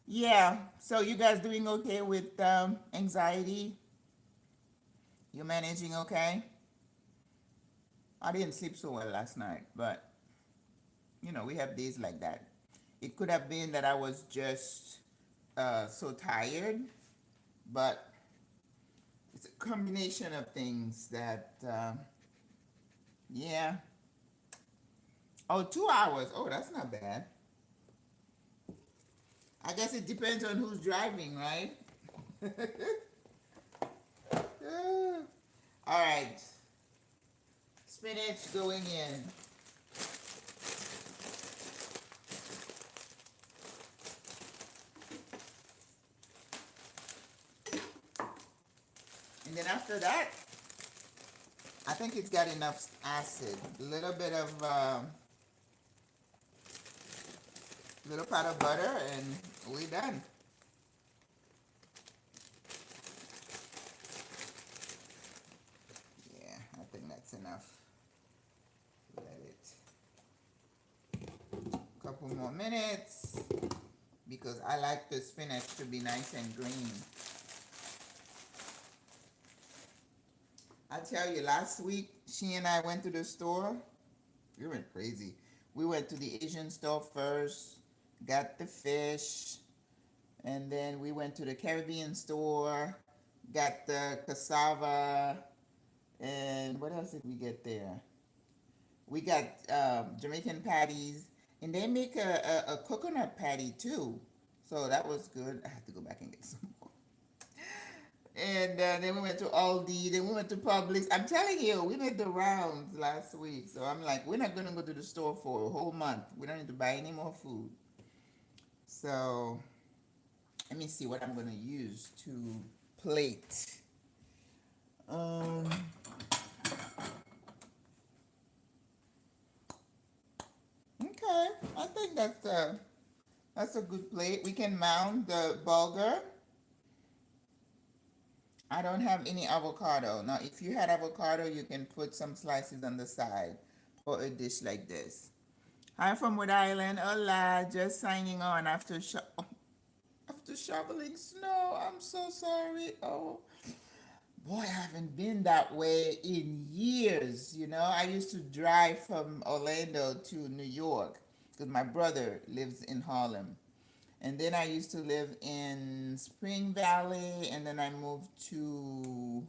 Yeah. So you guys doing okay with anxiety? You managing okay? I didn't sleep so well last night, but we have days like that. It could have been that I was just so tired, but it's a combination of things that, yeah. Oh, 2 hours. Oh, that's not bad. I guess it depends on who's driving, right? All right. Spinach going in. And then after that, I think it's got enough acid. A little bit of, little pot of butter, and we're done. Yeah, I think that's enough. Let it a couple more minutes because I like the spinach to be nice and green. I tell you, last week she and I went to the store. We went crazy. We went to the Asian store first, got the fish, and then we went to the Caribbean store, got the cassava, and what else did we get there? We got Jamaican patties, and they make a coconut patty too. So that was good. I have to go back and get some more. And then we went to Aldi, then we went to Publix. I'm telling you, we made the rounds last week. So I'm like, we're not going to go to the store for a whole month. We don't need to buy any more food. So let me see what I'm going to use to plate. Okay, I think that's a good plate. We can mount the bulgur. I don't have any avocado. Now, if you had avocado, you can put some slices on the side for a dish like this. Hi from Wood Island. Hola, just signing on after after shoveling snow. I'm so sorry. Oh, boy, I haven't been that way in years. You know, I used to drive from Orlando to New York because my brother lives in Harlem. And then I used to live in Spring Valley, and then I moved to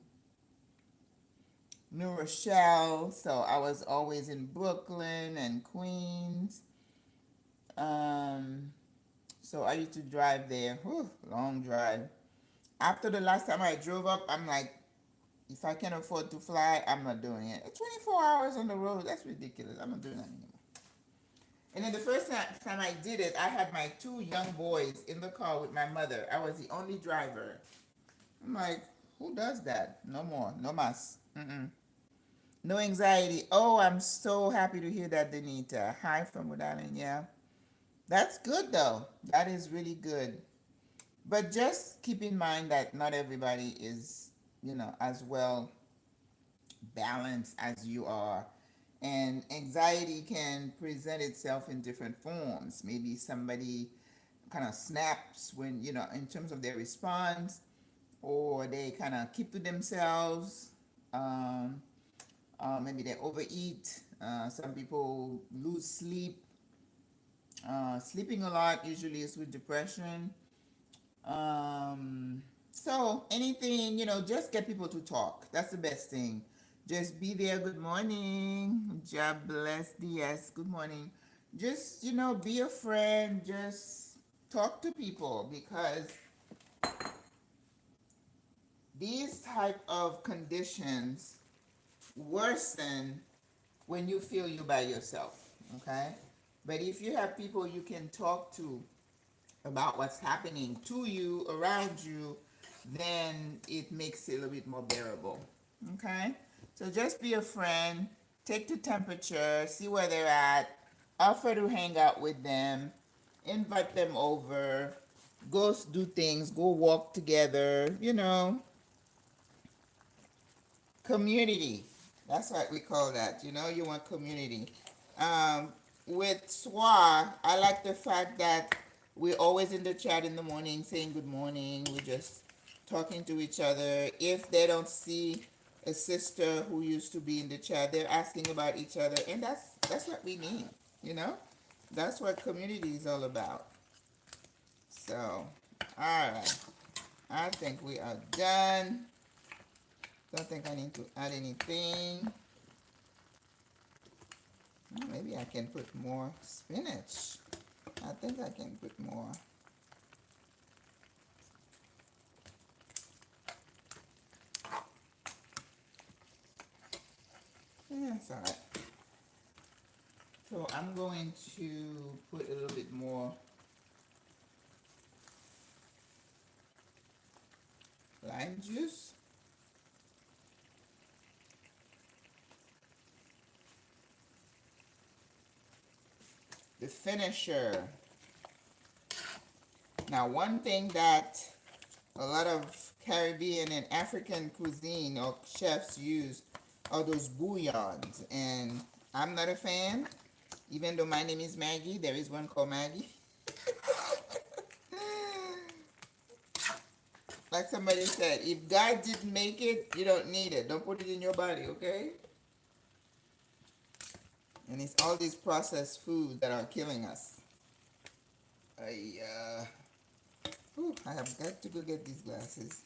New Rochelle. So I was always in Brooklyn and Queens. Um, so I used to drive there. Whew, long drive. After the last time I drove up, I'm like, if I can afford to fly, I'm not doing it. 24 hours on the road, that's ridiculous. I'm not doing that anymore. And then the first time I did it, I had my two young boys in the car with my mother. I was the only driver. I'm like, who does that? No more. No mas. Mm-mm. No anxiety. Oh, I'm so happy to hear that, Danita. Hi from Rhode Island. Yeah. That's good, though. That is really good. But just keep in mind that not everybody is, as well balanced as you are. And anxiety can present itself in different forms. Maybe somebody kind of snaps when, in terms of their response, or they kind of keep to themselves. Um, Maybe they overeat. Some people lose sleep. Sleeping a lot usually is with depression. So anything, just get people to talk. That's the best thing. Just be there. Good morning. God bless DS. Good morning. Just, be a friend. Just talk to people because these type of conditions worsen when you feel you by yourself. Okay? But if you have people you can talk to about what's happening to you, around you, then it makes it a little bit more bearable. Okay? So just be a friend, take the temperature, see where they're at, offer to hang out with them, invite them over, go do things, go walk together, community. That's what we call that. You want community. Um, with SWRA, I like the fact that we're always in the chat in the morning saying good morning. We're just talking to each other. If they don't see a sister who used to be in the chat, they're asking about each other, and that's what we need. You know, that's what community is all about. So, all right, I think we are done. Don't think I need to add anything. Maybe I can put more spinach. I think I can put more. Yeah, it's all right. So I'm going to put a little bit more lime juice. The finisher. Now, one thing that a lot of Caribbean and African cuisine or chefs use are those bouillons, and I'm not a fan. Even though my name is Maggie, there is one called Maggie. Like somebody said, if God didn't make it, you don't need it. Don't put it in your body, okay? And it's all these processed foods that are killing us. I have got to go get these glasses.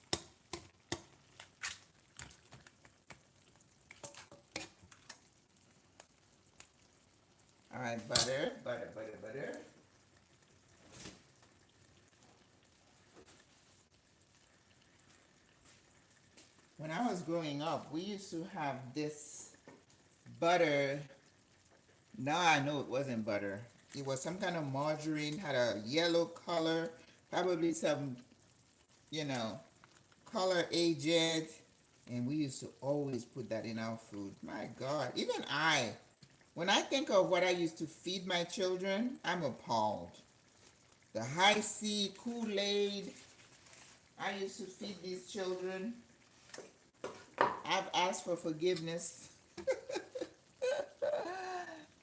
All right, butter. When I was growing up, we used to have this butter. Now I know it wasn't butter. It was some kind of margarine, had a yellow color, probably some, color agent. And we used to always put that in our food. My God, when I think of what I used to feed my children, I'm appalled. The high C Kool-Aid I used to feed these children. I've asked for forgiveness.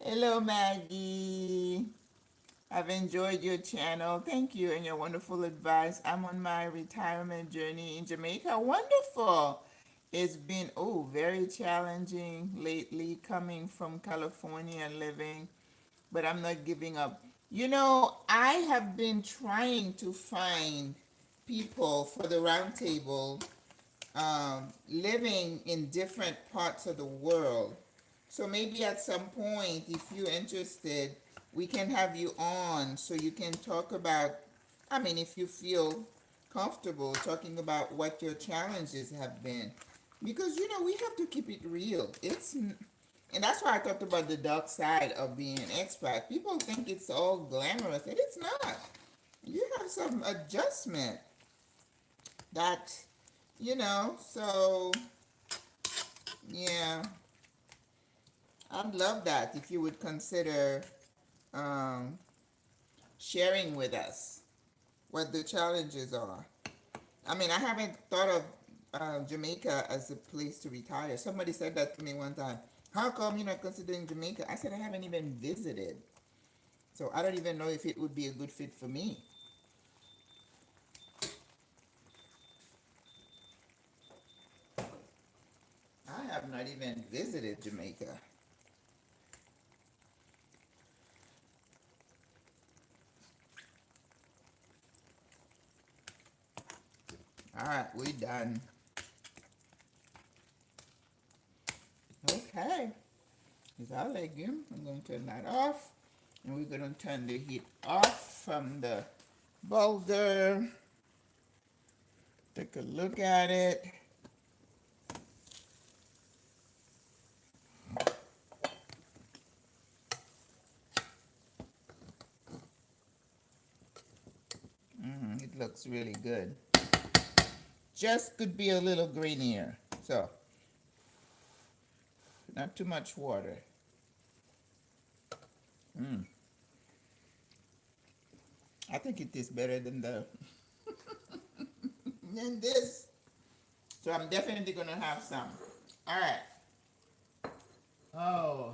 Hello, Maggie. I've enjoyed your channel. Thank you and your wonderful advice. I'm on my retirement journey in Jamaica. Wonderful. It's been, very challenging lately coming from California and living, but I'm not giving up. I have been trying to find people for the round table living in different parts of the world. So maybe at some point, if you're interested, we can have you on so you can talk about, if you feel comfortable talking about what your challenges have been. Because, we have to keep it real. And that's why I talked about the dark side of being an expat. People think it's all glamorous, and it's not. You have some adjustment that, so, yeah. I'd love that if you would consider sharing with us what the challenges are. I haven't thought of Jamaica as a place to retire. Somebody said that to me one time. How come you're not considering Jamaica? I said I haven't even visited. So I don't even know if it would be a good fit for me. I have not even visited Jamaica. All right, we're done. Okay. Here's our legume. I'm going to turn that off. And we're going to turn the heat off from the bulgar. Take a look at it. It looks really good. Just could be a little greenier. So, not too much water. I think it tastes better than than this. So I'm definitely gonna have some. All right. Oh,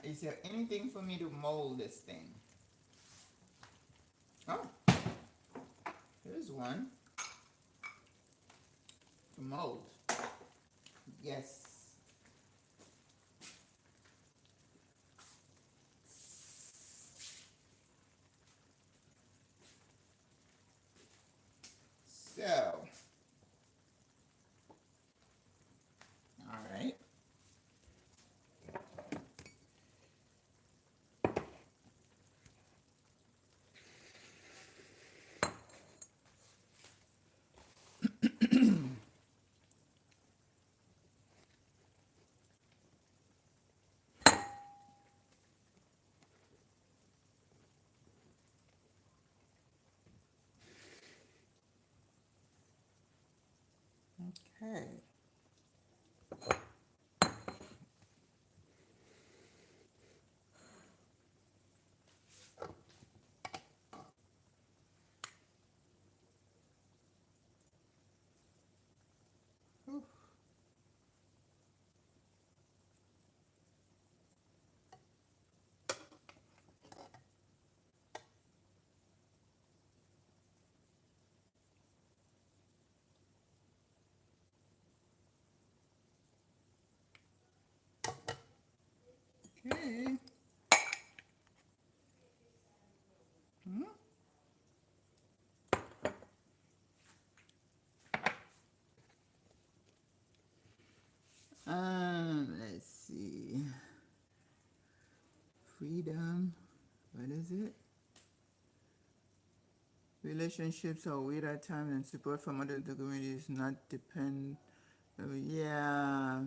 is there anything for me to mold this thing? Oh, here's one to mold. Yes. So, Okay. Oof. Okay. Hmm? Let's see. Freedom. What is it? Relationships are weird at times, and support from other communities not depend. Yeah.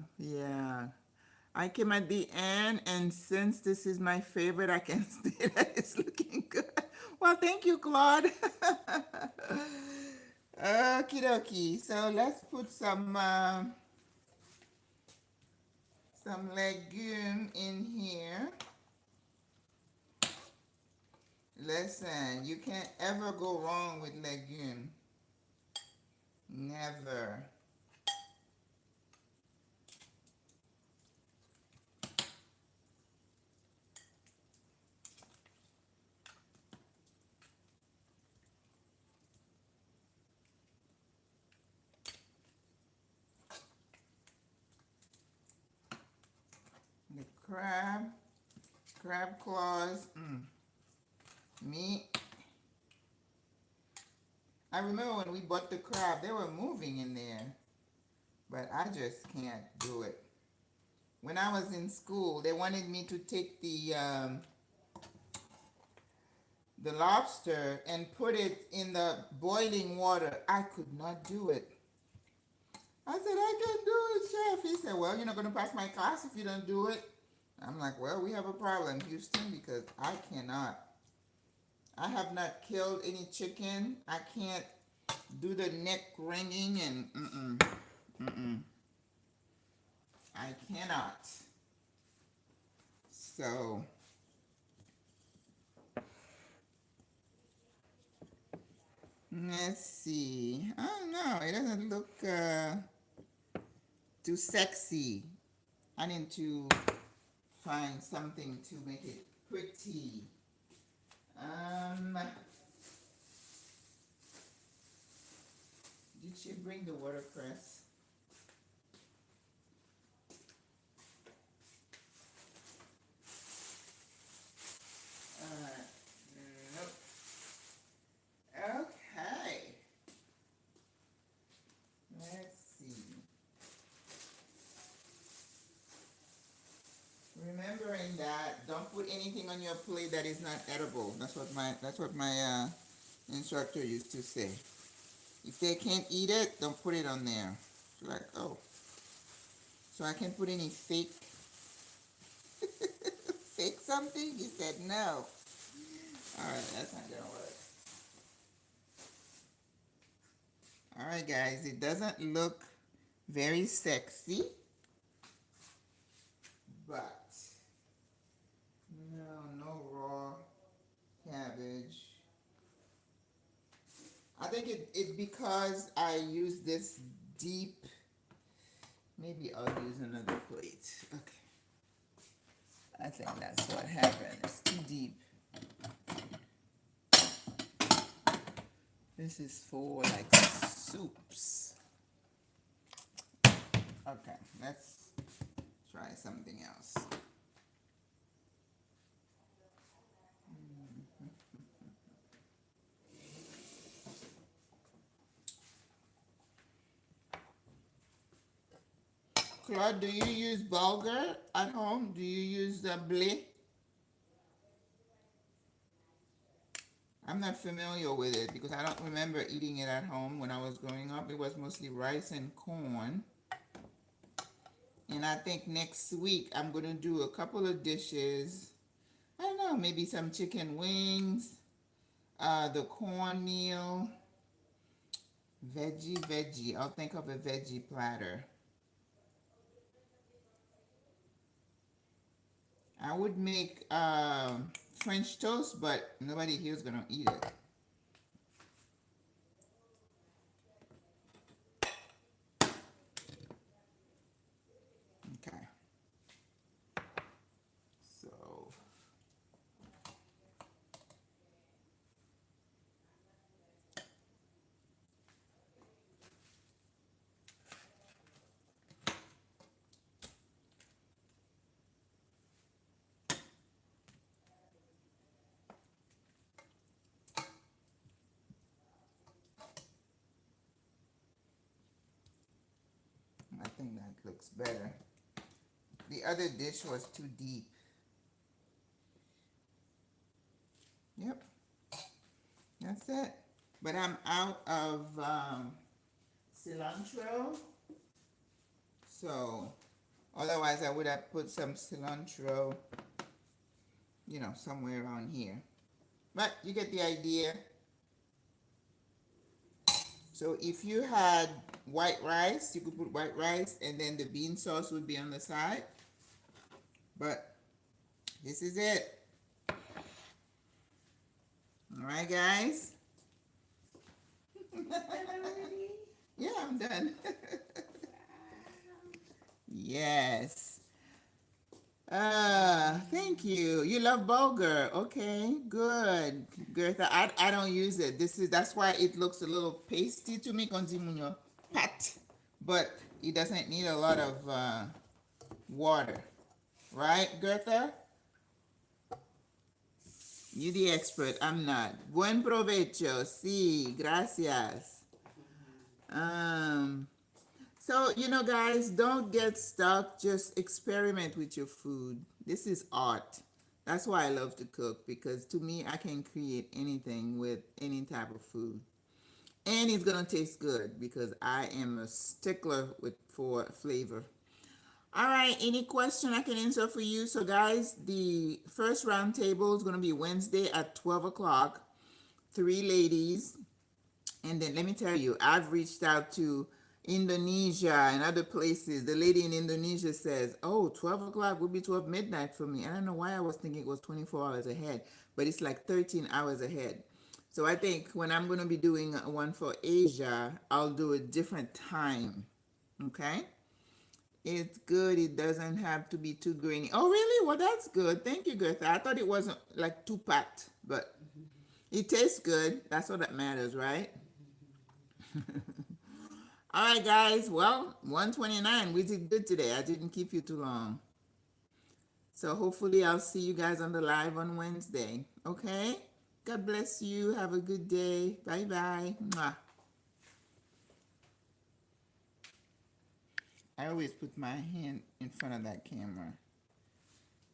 I came at the end, and since this is my favorite, I can say that it's looking good. Well, thank you, Claude. Okie dokie. So let's put some legume in here. Listen, you can't ever go wrong with legume. Never. The crab claws. Me, I remember when we bought the crab, they were moving in there, but I just can't do it. When I was in school, they wanted me to take the lobster and put it in the boiling water. I could not do it. I said, I can do it, chef. He said, well, you're not going to pass my class if you don't do it. I'm like, well, we have a problem, Houston, because I cannot. I have not killed any chicken. I can't do the neck wringing and I cannot. So let's see. I don't know. It doesn't look too sexy. I need to find something to make it pretty. Did she bring the watercress? Nope. Okay. Let's see. Remembering that, don't put anything on your plate that is not edible. That's what my instructor used to say. If they can't eat it, don't put it on there. She's like, oh, so I can't put any fake fake something? He said no. All right, that's not gonna work. All right, guys, it doesn't look very sexy, but no raw cabbage. I think it because I use this deep. Maybe I'll use another plate. Okay. I think that's what happened. It's too deep. This is for like soups. Okay, let's try something else. Claude, do you use bulgur at home? Do you use the blé? I'm not familiar with it because I don't remember eating it at home when I was growing up. It was mostly rice and corn. And I think next week I'm going to do a couple of dishes. I don't know, maybe some chicken wings, the cornmeal, Veggie. I'll think of a veggie platter. I would make French toast, but nobody here is gonna eat it. Okay. So I think that looks better. The other dish was too deep. Yep, that's it. But I'm out of cilantro. So, otherwise I would have put some cilantro, somewhere around here. But you get the idea. So if you had white rice, you could put white rice and then the bean sauce would be on the side. But this is it. All right, guys. Yeah, I'm done. Yes. Thank you. You love bulgur. Okay, good. Gertha, I don't use it. That's why it looks a little pasty to me, konzimunyo pat. But it doesn't need a lot of water. Right, Gertha? You the expert, I'm not. Buen provecho. Sí, gracias. So, guys, don't get stuck. Just experiment with your food. This is art. That's why I love to cook, because to me, I can create anything with any type of food. And it's going to taste good because I am a stickler for flavor. All right, any question I can answer for you? So, guys, the first round table is going to be Wednesday at 12 o'clock. 3 ladies. And then let me tell you, I've reached out to Indonesia and other places. The lady in Indonesia says, oh, 12 o'clock would be 12 midnight for me. I don't know why I was thinking it was 24 hours ahead, but it's like 13 hours ahead. So I think when I'm going to be doing one for Asia, I'll do a different time. Okay? It's good. It doesn't have to be too grainy. Oh, really? Well, that's good. Thank you, Gertha. I thought it wasn't like too packed, but it tastes good. That's all that matters, right? All right, guys. Well, 1:29. We did good today. I didn't keep you too long. So hopefully I'll see you guys on the live on Wednesday. Okay? God bless you. Have a good day. Bye-bye. Mwah. I always put my hand in front of that camera.